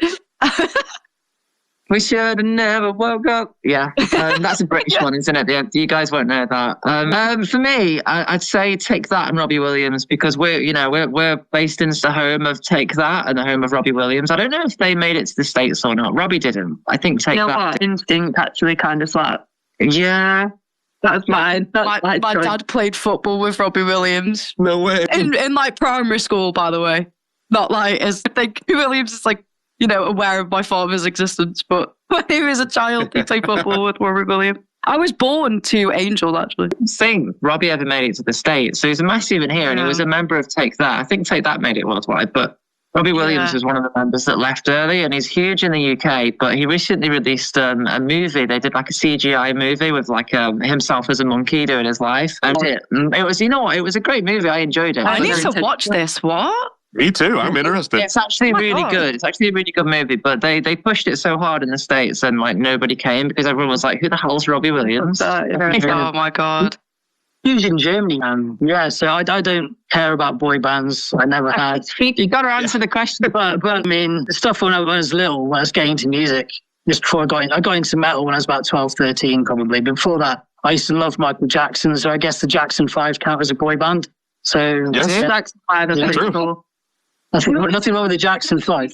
We should have never woke up. Yeah, that's a British one, isn't it? Yeah, you guys won't know that. For me, I'd say Take That and Robbie Williams, because we're based in the home of Take That and the home of Robbie Williams. I don't know if they made it to the States or not. Robbie didn't. I think Take That. What? Instinct actually kind of slapped. Yeah. That's mine. My dad played football with Robbie Williams. No way. In like primary school, by the way. Not like as I think Williams is like, you know, aware of my father's existence, but when he was a child, he played football with Robbie Williams. I was born to Angel, actually. Same. Robbie ever made it to the States. So he's a massive in here, and he was a member of Take That. I think Take That made it worldwide, but Robbie Williams was one of the members that left early, and he's huge in the UK, but he recently released a movie. They did like a CGI movie with like himself as a monkey doing his life. And it was, you know what, it was a great movie. I enjoyed it. I need to watch this. What? Me too. I'm interested. It's actually really good. It's actually a really good movie, but they pushed it so hard in the States and like nobody came because everyone was like, who the hell's Robbie Williams? Oh my God. Huge in Germany. Yeah, so I don't care about boy bands. I never had. You got to answer the question. But I mean, the stuff when I was little, when I was getting into music, just before I got into metal when I was about 12, 13 probably. Before that, I used to love Michael Jackson, so I guess the Jackson 5 count as a boy band. So Yes. Jackson 5 is pretty True. cool. nothing wrong with the Jackson 5.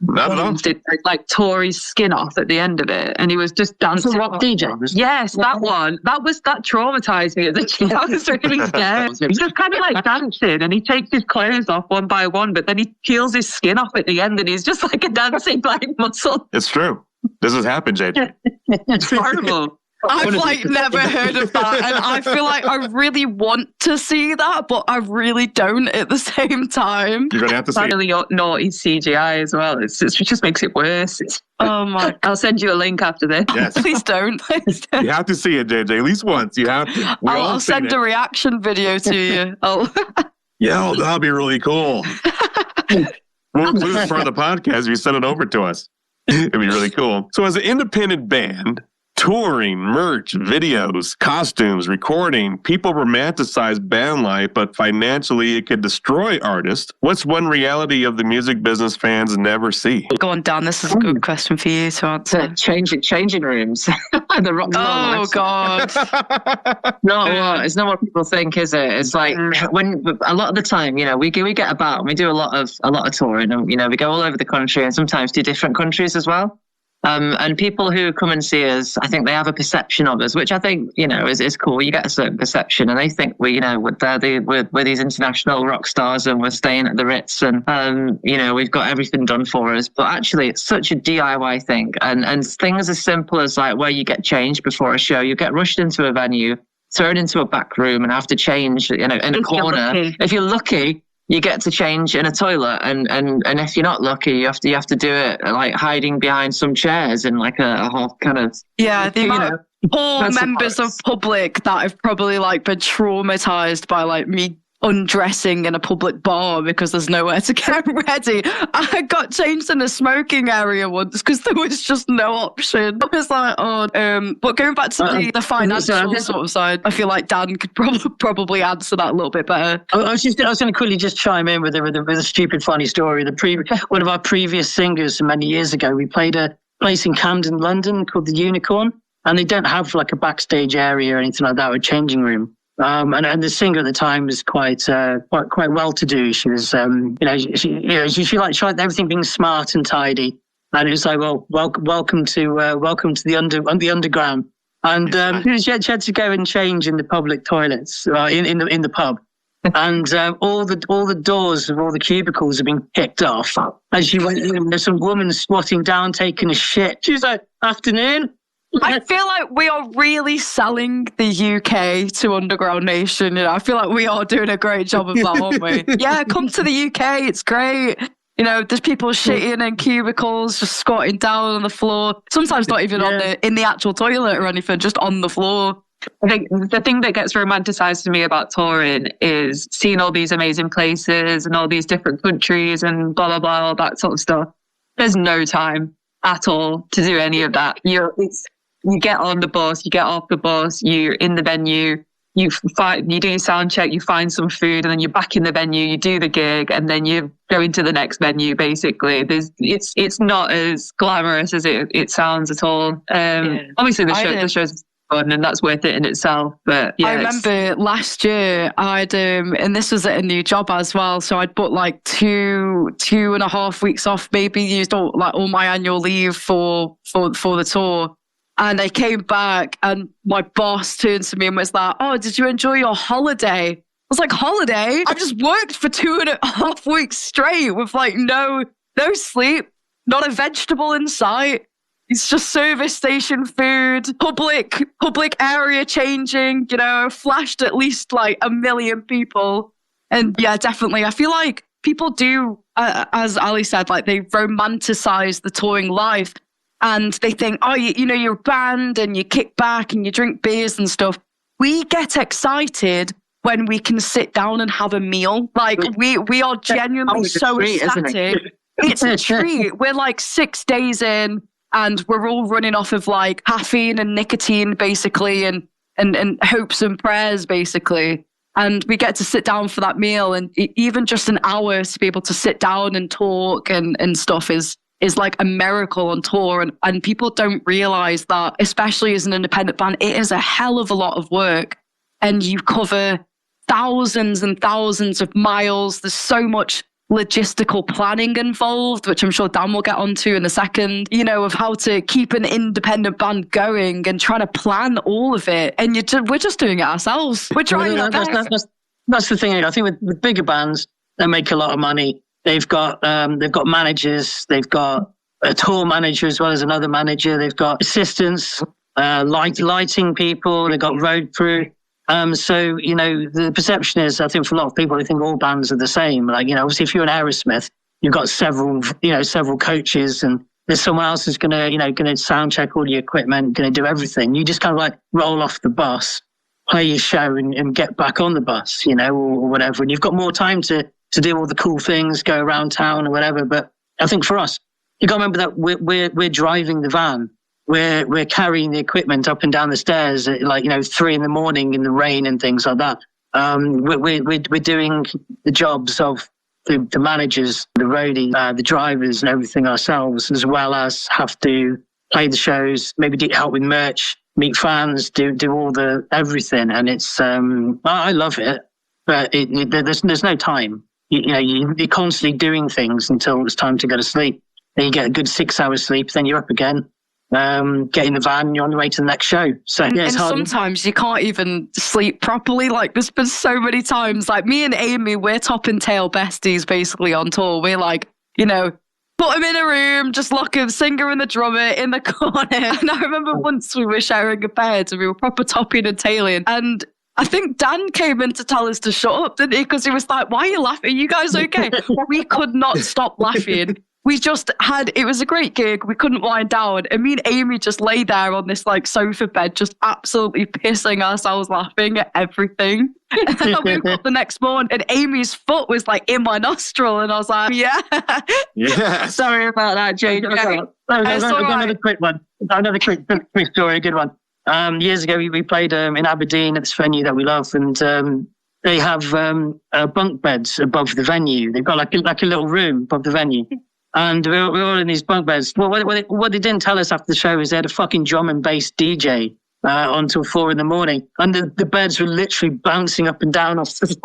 Not at all. Did like tore his skin off at the end of it, and he was just dancing. It's a rock DJ. Yes, that one. That traumatized me as a child. I was really scared. He's just kind of like dancing, and he takes his clothes off one by one, but then he peels his skin off at the end, and he's just like a dancing black muscle. It's true. This has happened, JJ. It's horrible. I've like never heard of that, and I feel like I really want to see that, but I really don't at the same time. You're gonna have to see. Really naughty CGI as well. It just makes it worse. Oh my! I'll send you a link after this. Yes. Please don't. Please don't. You have to see it, JJ. At least once. You have to. I'll send a reaction video to you. Yeah, that'll be really cool. We'll include it for the podcast if you send it over to us. It'd be really cool. So as an independent band, touring, merch, videos, costumes, recording, people romanticize band life, but financially it could destroy artists. What's one reality of the music business fans never see? Go on, Dan. This is a good question for you to answer. Changing rooms. The rock and roll Oh lifestyle. God! It's not what people think, is it? It's like when a lot of the time, we get about and we do a lot of touring, and we go all over the country and sometimes to different countries as well. And people who come and see us, I think they have a perception of us, which I think, is cool. You get a certain perception, and they think we're these international rock stars, and we're staying at the Ritz, and we've got everything done for us. But actually, it's such a DIY thing, and things as simple as like where you get changed before a show, you get rushed into a venue, thrown into a back room, and have to change, in a corner. If you're lucky, you get to change in a toilet, and if you're not lucky, you have to do it like hiding behind some chairs in like a whole kind of The amount of poor members of public that have probably like been traumatized by like me undressing in a public bar because there's nowhere to get ready. I got changed in a smoking area once because there was just no option. I was like, but going back to the financial sort of side, I feel like Dan could probably answer that a little bit better. I was going to quickly just chime in with a stupid funny story. One of our previous singers many years ago, we played a place in Camden, London called the Unicorn, and they don't have like a backstage area or anything like that, or a changing room. And the singer at the time was quite well to do. She was, she liked everything being smart and tidy. And it was like, well, welcome to the underground. And she had to go and change in the public toilets in the pub. And all the doors of all the cubicles have been kicked off. As she went in, there's some woman squatting down taking a shit. She was like, "Afternoon." I feel like we are really selling the UK to Underground Nation. I feel like we are doing a great job of that, aren't we? Yeah, come to the UK. It's great. There's people shitting in cubicles, just squatting down on the floor. Sometimes not even in the actual toilet or anything, just on the floor. I think the thing that gets romanticized to me about touring is seeing all these amazing places and all these different countries and blah, blah, blah, all that sort of stuff. There's no time at all to do any of that. You get on the bus, you get off the bus, you're in the venue, you do your sound check, you find some food, and then you're back in the venue, you do the gig, and then you go into the next venue, basically. It's not as glamorous as it sounds at all. Obviously, the show's fun, and that's worth it in itself. But yeah, I remember last year, and this was at a new job as well, so I'd booked like 2.5 weeks off, maybe used all my annual leave for the tour. And I came back and my boss turned to me and was like, "Oh, did you enjoy your holiday?" I was like, "Holiday? I just worked for 2.5 weeks straight with like no sleep, not a vegetable in sight. It's just service station food, public area changing, flashed at least like 1 million people." And yeah, definitely. I feel like people do, as Ali said, like they romanticize the touring life. And they think, oh, you're a band and you kick back and you drink beers and stuff. We get excited when we can sit down and have a meal. Like we are genuinely so ecstatic. It's a treat. We're like 6 days in and we're all running off of like caffeine and nicotine basically and hopes and prayers basically. And we get to sit down for that meal, and even just an hour to be able to sit down and talk and stuff is like a miracle on tour. And people don't realize that, especially as an independent band, it is a hell of a lot of work. And you cover thousands and thousands of miles. There's so much logistical planning involved, which I'm sure Dan will get onto in a second, you know, of how to keep an independent band going and trying to plan all of it. And we're just doing it ourselves. We're trying our best. That's the thing. I think with bigger bands, they make a lot of money. They've got managers. They've got a tour manager as well as another manager. They've got assistants, lighting people. They've got road crew. So, you know, the perception is, I think for a lot of people, they think all bands are the same. Like, you know, obviously if you're an Aerosmith, you've got several coaches, and there's someone else who's going to sound check all your equipment, going to do everything. You just kind of like roll off the bus, play your show and get back on the bus, you know, or whatever. And you've got more time to do all the cool things, go around town or whatever. But I think for us, you got to remember that we're driving the van. We're carrying the equipment up and down the stairs at 3 a.m. in the rain and things like that. We're doing the jobs of the managers, the roadies, the drivers, and everything ourselves, as well as have to play the shows, maybe help with merch, meet fans, do all the everything. And it's I love it, but there's no time. You're constantly doing things until it's time to go to sleep. Then you get a good 6 hours sleep, then you're up again. Get in the van, you're on the way to the next show. So yeah, it's hard. Sometimes you can't even sleep properly. Like there's been so many times, like me and Amy, we're top and tail besties basically on tour. We're like, you know, put them in a room, just lock them, singer and the drummer in the corner. And I remember once we were sharing a bed and we were proper topping and tailing. And I think Dan came in to tell us to shut up, didn't he? Because he was like, why are you laughing? Are you guys okay? We could not stop laughing. We just it was a great gig. We couldn't wind down. And me and Amy just lay there on this like sofa bed, just absolutely pissing ourselves laughing at everything. And then I woke up the next morning and Amy's foot was like in my nostril. And I was like, yeah. Sorry about that, Jane. Another quick one. Another quick story, a good one. Years ago, we played in Aberdeen at this venue that we love. And they have bunk beds above the venue. They've got like a little room above the venue. And we were all in these bunk beds. Well, what they didn't tell us after the show is they had a fucking drum and bass DJ on till 4 a.m. And the beds were literally bouncing up and down off the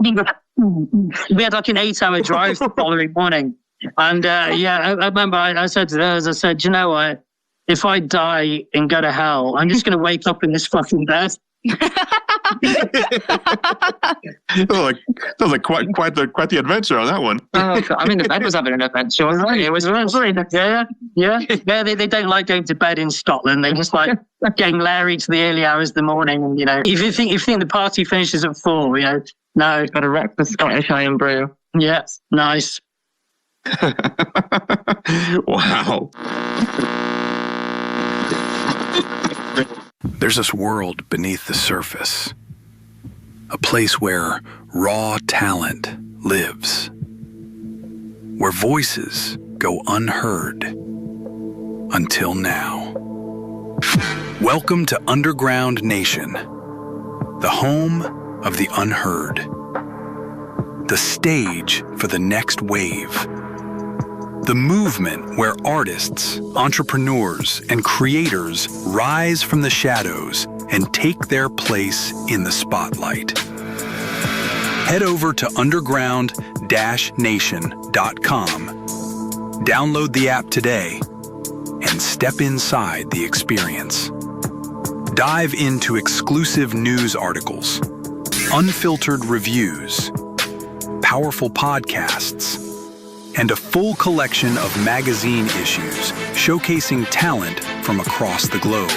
We had like an 8-hour drive the following morning. And I remember I said to those, I said, you know what? If I die and go to hell, I'm just going to wake up in this fucking bed. That was like quite the adventure on that one. I mean, the bed was having an adventure, wasn't it? It was yeah. They don't like going to bed in Scotland. They just like getting Larry to the early hours of the morning. And, you know, if you think the party finishes at 4, you know, no, got to wreck the Scottish Iron Brew. Yeah, nice. Wow. There's this world beneath the surface, a place where raw talent lives, where voices go unheard until now. Welcome to Underground Nation, the home of the unheard, the stage for the next wave, the movement where artists, entrepreneurs, and creators rise from the shadows and take their place in the spotlight. Head over to underground-nation.com, download the app today, and step inside the experience. Dive into exclusive news articles, unfiltered reviews, powerful podcasts, and a full collection of magazine issues showcasing talent from across the globe.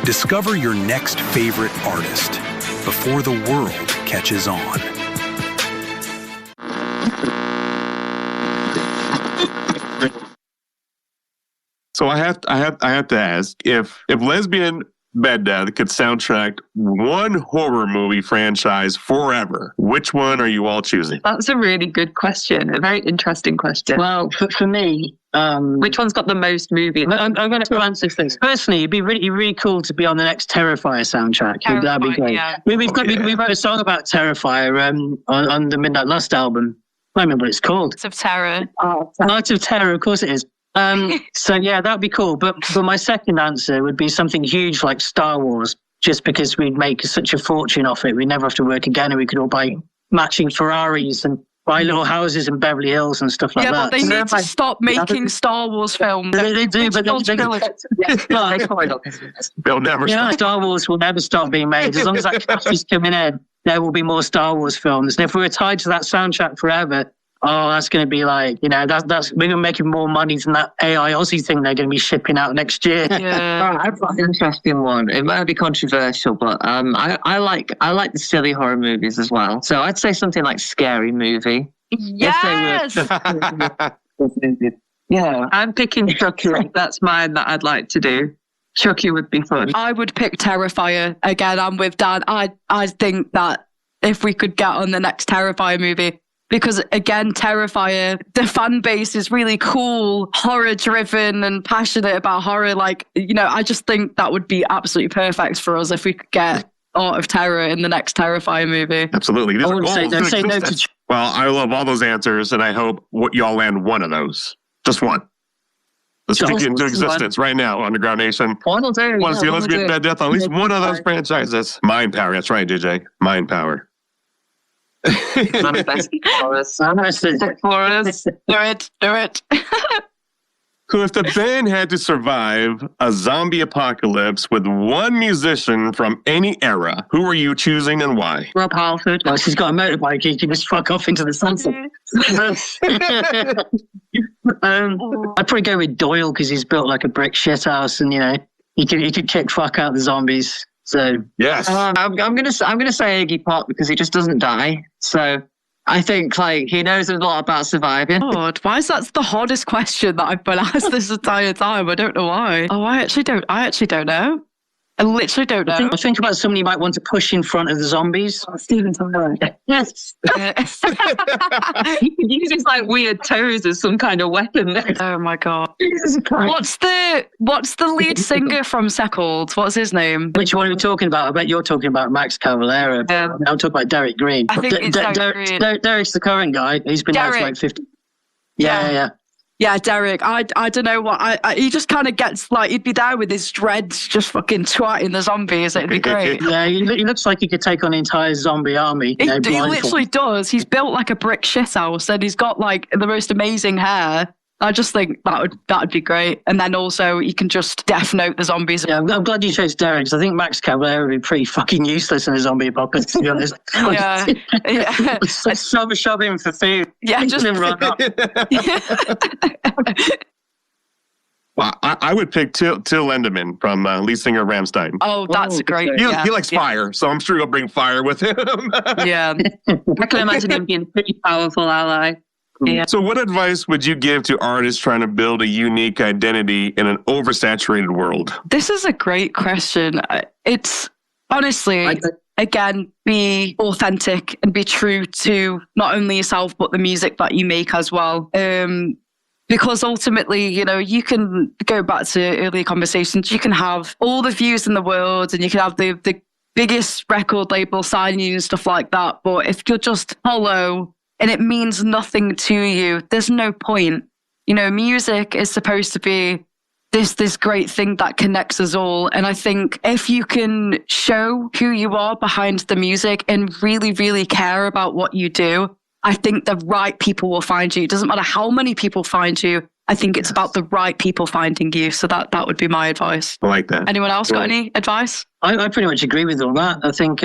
Discover your next favorite artist before the world catches on. So I have to ask if Lesbian Bed Death could soundtrack one horror movie franchise forever, which one are you all choosing? That's a really good question. A very interesting question. Well, for me, which one's got the most movies? I'm going to answer things. Personally, it'd be really cool to be on the next Terrifier soundtrack. That'd be great. Yeah. We wrote a song about Terrifier on the Midnight Lust album. I don't remember what it's called. Of Terror. Art of Terror, of course it is. So yeah, that'd be cool. But my second answer would be something huge like Star Wars, just because we'd make such a fortune off it. We'd never have to work again, and we could all buy matching Ferraris and buy little houses in Beverly Hills and stuff like that. Yeah, but they need to stop making Star Wars films. They do, but They'll never stop. Star Wars will never stop being made. As long as that cash is coming in, there will be more Star Wars films. And if we were tied to that soundtrack forever, that's going to be like, that's we're going to be making more money than that AI Aussie thing they're going to be shipping out next year. Yeah. I've got an interesting one. It might be controversial, but I like the silly horror movies as well. So I'd say something like Scary Movie. Yes! Yeah. I'm picking Chucky. That's mine that I'd like to do. Chucky would be fun. I would pick Terrifier. Again, I'm with Dan. I think that if we could get on the next Terrifier movie, because again, Terrifier, the fan base is really cool, horror driven and passionate about horror. Like, I just think that would be absolutely perfect for us if we could get Art of Terror in the next Terrifier movie. Absolutely. I wouldn't say no to. Well, I love all those answers, and I hope y'all land one of those. Just one. Let's speak into existence right now, Underground Nation. One will do. Want to see Lesbian Bed Death on at least one of those franchises. Mind power. That's right, JJ. Mind power. Manifest for us. Do it. So if the band had to survive a zombie apocalypse with one musician from any era, who are you choosing and why? Rob Halford. Well, she's got a motorbike. He can just fuck off into the sunset. I'd probably go with Doyle because he's built like a brick shithouse, and he could kick fuck out the zombies. So yes, I'm gonna say Iggy Pop because he just doesn't die. So I think he knows a lot about surviving. God, why is that the hardest question that I've been asked this entire time? I don't know why. Oh, I actually don't know. I literally don't know. Think about somebody you might want to push in front of the zombies. Steven Tyler. Yes. He uses weird toes as some kind of weapon. Oh my God. What's the lead singer from Seckled? What's his name? Which one are we talking about? I bet you're talking about Max Cavalera. I'm talking about Derek Green. I think it's Derek Green. Derek's the current guy. He's been out for like 50. Yeah. Yeah, Derek. I don't know what. He just kind of gets he'd be there with his dreads, just fucking twatting the zombies. It'd be great. Yeah, he looks like he could take on the entire zombie army. He literally does. He's built like a brick shithouse, and he's got the most amazing hair. I just think that'd be great. And then also he can just death note the zombies. Yeah, I'm glad you chose Derek because I think Max Cavalera would be pretty fucking useless in a zombie apocalypse, to be honest. Yeah. Shove him for food. Yeah, just run up. Well, I would pick Till Lindemann from lead singer of Rammstein. Oh, that's great. He likes fire, so I'm sure he'll bring fire with him. Yeah. I can imagine him being a pretty powerful ally. Yeah. So what advice would you give to artists trying to build a unique identity in an oversaturated world? This is a great question. It's honestly, again, be authentic and be true to not only yourself, but the music that you make as well. Because ultimately, you can go back to earlier conversations, you can have all the views in the world and you can have the biggest record label signing you and stuff like that. But if you're just hollow, and it means nothing to you, there's no point. Music is supposed to be this great thing that connects us all. And I think if you can show who you are behind the music and really, really care about what you do, I think the right people will find you. It doesn't matter how many people find you. I think it's about the right people finding you. So that would be my advice. I like that. Anyone else got any advice? I pretty much agree with all that. I think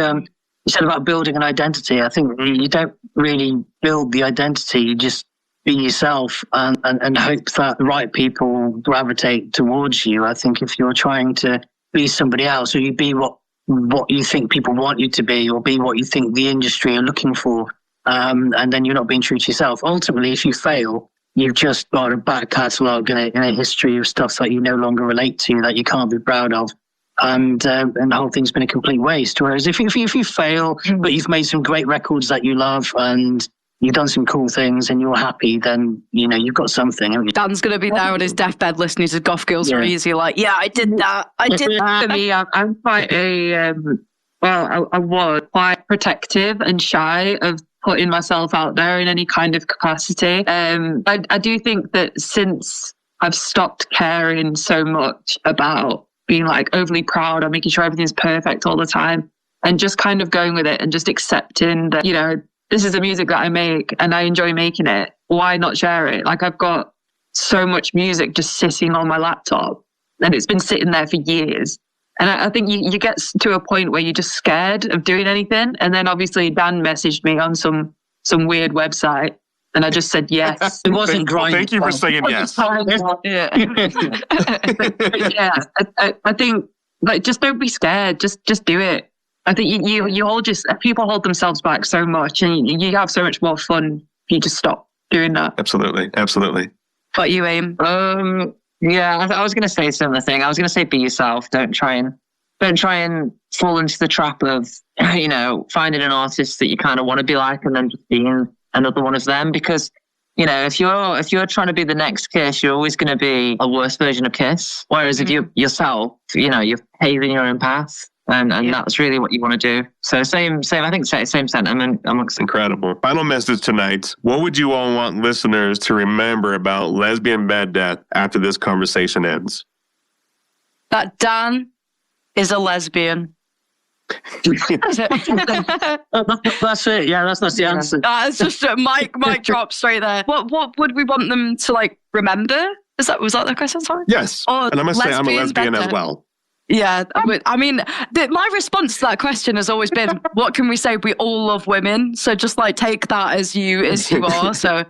you said about building an identity. I think you don't really build the identity. You just be yourself and hope that the right people gravitate towards you. I think if you're trying to be somebody else, or you be what you think people want you to be, or be what you think the industry are looking for, and then you're not being true to yourself. Ultimately, if you fail, you've just got a back catalogue and a history of stuff that you no longer relate to, that you can't be proud of. and the whole thing's been a complete waste. Whereas if you fail, but you've made some great records that you love and you've done some cool things and you're happy, then, you've got something. Haven't you? Dan's going to be there on his deathbed listening to Goth Girls Are Easy, like, yeah, I did that. I did that. For me, I'm quite I was quite protective and shy of putting myself out there in any kind of capacity. I do think that since I've stopped caring so much about being like overly proud or making sure everything's perfect all the time and just kind of going with it and just accepting that, this is the music that I make and I enjoy making it. Why not share it? Like, I've got so much music just sitting on my laptop and it's been sitting there for years. And I think you get to a point where you're just scared of doing anything. And then obviously Dan messaged me on some weird website and I just said yes. It wasn't grinding. Thank you for saying yes. Yeah. I think, like, just don't be scared. Just do it. I think you all people hold themselves back so much and you have so much more fun if you just stop doing that. Absolutely. But you, Aim? Yeah, I was going to say a similar thing. I was going to say be yourself. Don't try and fall into the trap of, finding an artist that you kind of want to be like and then just being another one of them. Because, if you're trying to be the next Kiss, you're always going to be a worse version of Kiss. Whereas if you're yourself, you're paving your own path. And that's really what you want to do. So same, I think same sentiment amongst incredible. Final message tonight. What would you all want listeners to remember about Lesbian Bed Death after this conversation ends? That Dan is a lesbian. That's it. Yeah, that's the answer. It's just a mic drop straight there. What would we want them to remember? Was that the question? Sorry. Yes. And I must say I'm a lesbian as well. Yeah, my response to that question has always been, what can we say? We all love women. So just take that as you are. So,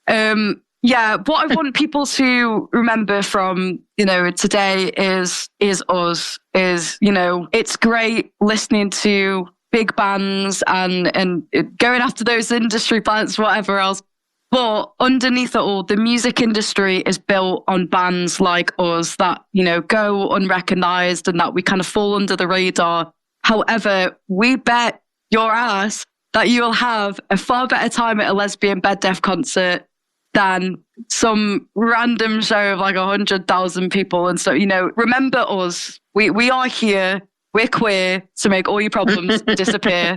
what I want people to remember from, today is us, it's great listening to big bands and going after those industry bands, whatever else. But underneath it all, the music industry is built on bands like us that, go unrecognized and that we kind of fall under the radar. However, we bet your ass that you'll have a far better time at a Lesbian Bed Death concert than some random show of 100,000 people. And so, remember us. We are here. We're queer to make all your problems disappear.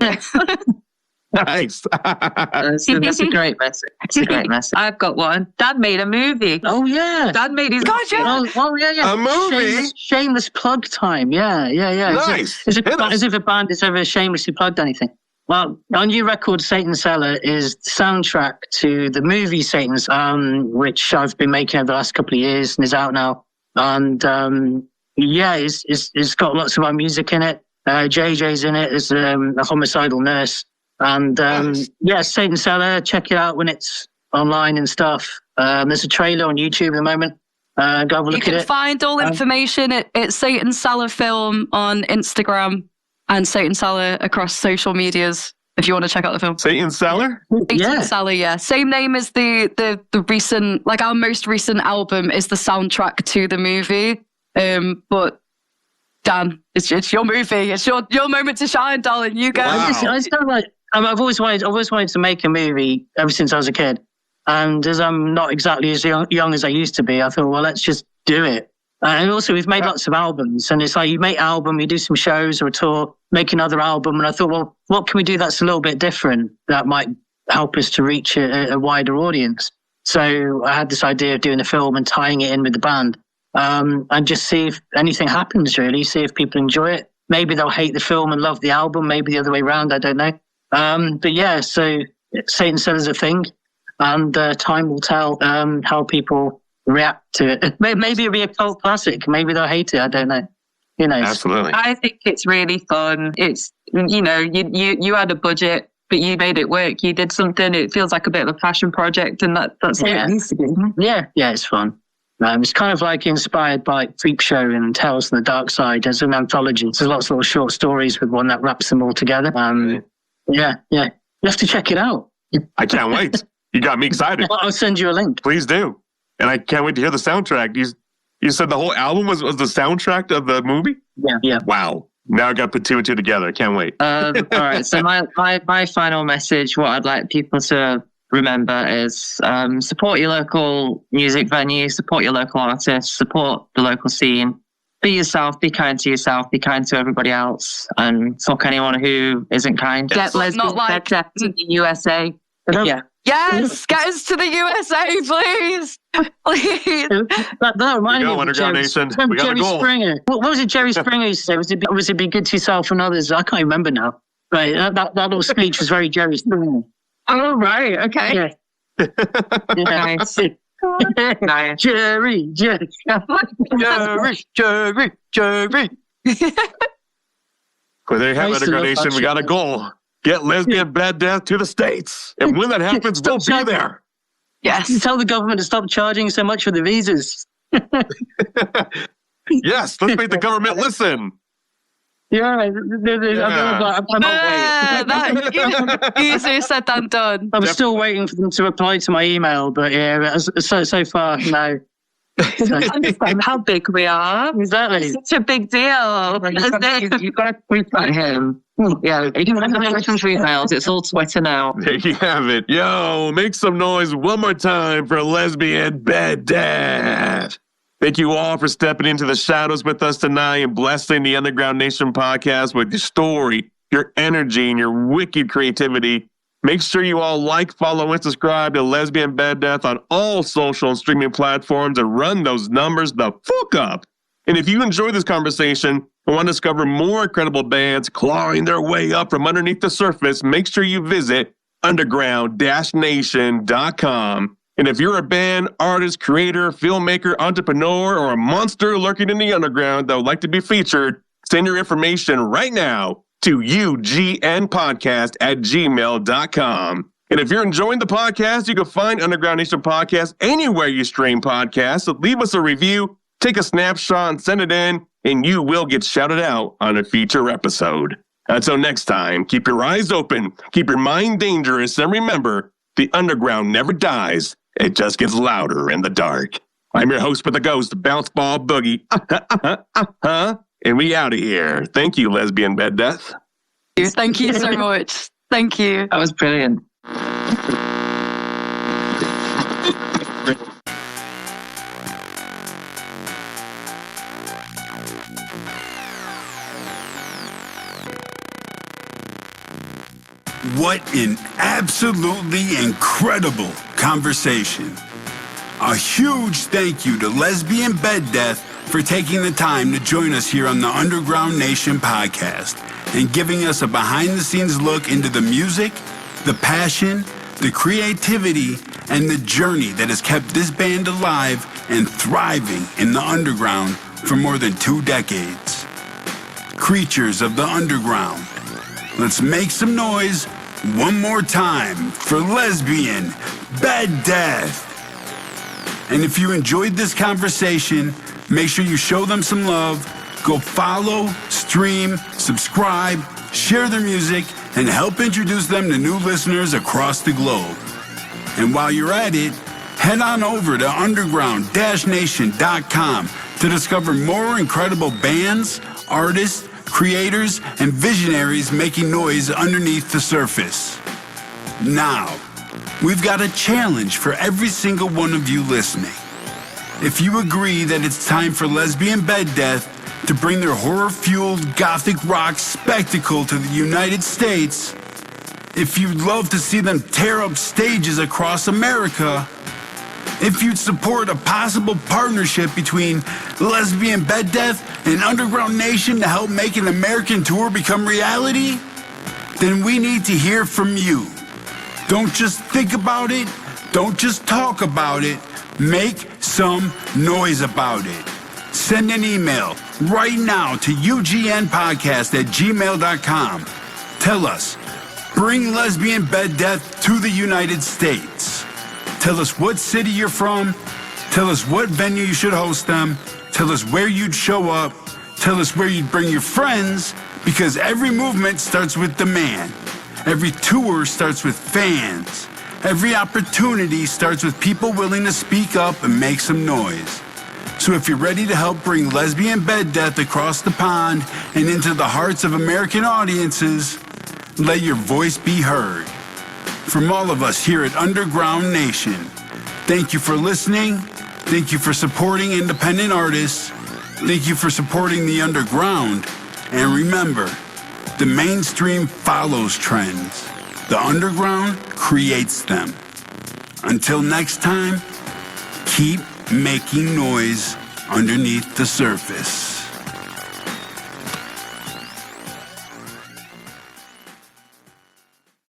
Nice. That's a great message. It's a great message. I've got one. Dad made a movie. Oh, yeah. Dad made his... yeah. A movie? Shameless plug time. Yeah. Nice. As if a band has ever shamelessly plugged anything. Well, our new record, Satan's Cellar, is the soundtrack to the movie Satan's, which I've been making over the last couple of years and is out now. And it's got lots of our music in it. JJ's in it as a homicidal nurse. And Satan's Cellar, check it out when it's online and stuff. There's a trailer on YouTube at the moment. Go have a look at it. You can find all information at Satan's Cellar Film on Instagram and Satan's Cellar across social medias if you want to check out the film. Satan's Cellar? Satan's Cellar, yeah. Same name as the recent, our most recent album is the soundtrack to the movie. But Dan, it's your movie. It's your moment to shine, darling. You go. Wow. I've always wanted to make a movie ever since I was a kid. And as I'm not exactly as young as I used to be, I thought, well, let's just do it. And also, we've made lots of albums. And it's you make an album, you do some shows or a tour, make another album. And I thought, well, what can we do that's a little bit different that might help us to reach a wider audience? So I had this idea of doing a film and tying it in with the band. And just see if anything happens, really. See if people enjoy it. Maybe they'll hate the film and love the album. Maybe the other way around. I don't know. So Satan's Cellar is a thing. And time will tell how people react to it. Maybe it'll be a cult classic. Maybe they'll hate it. I don't know. Who knows? Absolutely. I think it's really fun. It's, you had a budget, but you made it work. You did something. It feels like a bit of a passion project, and that's what it needs to be. Yeah, it's fun. It's kind of inspired by Creepshow and Tales from the Dark Side as an anthology. There's lots of little short stories with one that wraps them all together. Yeah. You have to check it out. I can't wait. You got me excited. I'll send you a link. Please do. And I can't wait to hear the soundtrack. You said the whole album was the soundtrack of the movie? Yeah. Wow. Now I got to put two and two together. Can't wait. All right. So my final message, what I'd like people to remember is support your local music venue, support your local artists, support the local scene. Be yourself, be kind to yourself, be kind to everybody else, and fuck anyone who isn't kind. Get Lesbian Bed Death to the USA. Yeah. Yes, get us to the USA, please. Please. That reminded me Go, of Underground Jerry, Nation. remember We got a Jerry goal. Springer. What was it Jerry Springer used to say? Was it be good to yourself and others? I can't remember now. Right, that little speech was very Jerry Springer. Oh, right. Okay. Yeah. Nice. Nice. Jerry. Well, there you have it, I used to Underground love Nation. that We got a shit. goal. Get Lesbian Bed Death to the States. And when that happens, we'll be there. Yes. Tell the government to stop charging so much for the visas. Yes, let's make the government listen. Yeah, Easier said than done. I was still waiting for them to reply to my email, but yeah, so far, no. Understand how big we are. Exactly. It's such a big deal. You've got to tweet at him. Yeah, you don't have to listen to emails. It's all Twitter now. There you have it. Yo, make some noise one more time for Lesbian Bed Death. Thank you all for stepping into the shadows with us tonight and blessing the Underground Nation podcast with your story, your energy, and your wicked creativity. Make sure you all like, follow, and subscribe to Lesbian Bed Death on all social and streaming platforms and run those numbers the fuck up. And if you enjoy this conversation and want to discover more incredible bands clawing their way up from underneath the surface, make sure you visit underground-nation.com. And if you're a band, artist, creator, filmmaker, entrepreneur, or a monster lurking in the underground that would like to be featured, send your information right now to ugnpodcast@gmail.com. And if you're enjoying the podcast, you can find Underground Nation Podcast anywhere you stream podcasts. So leave us a review, take a snapshot, and send it in, and you will get shouted out on a future episode. Until next time, keep your eyes open, keep your mind dangerous, and remember, the underground never dies. It just gets louder in the dark. I'm your host with the ghost, Bounce Ball Boogie. And we out of here. Thank you, Lesbian Bed Death. Thank you so much. Thank you. That was brilliant. What an absolutely incredible conversation. A huge thank you to Lesbian Bed Death for taking the time to join us here on the Underground Nation podcast and giving us a behind-the-scenes look into the music, the passion, the creativity, and the journey that has kept this band alive and thriving in the underground for more than 2 decades. Creatures of the underground, let's make some noise one more time for Lesbian Bed Death. And if you enjoyed this conversation, make sure you show them some love. Go follow, stream, subscribe, share their music, and help introduce them to new listeners across the globe. And while you're at it, head on over to underground-nation.com to discover more incredible bands, artists, creators, and visionaries making noise underneath the surface. Now, we've got a challenge for every single one of you listening. If you agree that it's time for Lesbian Bed Death to bring their horror-fueled Gothic rock spectacle to the United States, if you'd love to see them tear up stages across America, if you'd support a possible partnership between Lesbian Bed Death and Underground Nation to help make an American tour become reality, then we need to hear from you. Don't just think about it. Don't just talk about it. Make some noise about it. Send an email right now to ugnpodcast@gmail.com. Tell us, bring Lesbian Bed Death to the United States. Tell us what city you're from. Tell us what venue you should host them. Tell us where you'd show up. Tell us where you'd bring your friends, because every movement starts with demand. Every tour starts with fans. Every opportunity starts with people willing to speak up and make some noise. So if you're ready to help bring Lesbian Bed Death across the pond and into the hearts of American audiences, let your voice be heard. From all of us here at Underground Nation, thank you for listening. Thank you for supporting independent artists. Thank you for supporting the underground. And remember, the mainstream follows trends. The underground creates them. Until next time, keep making noise underneath the surface.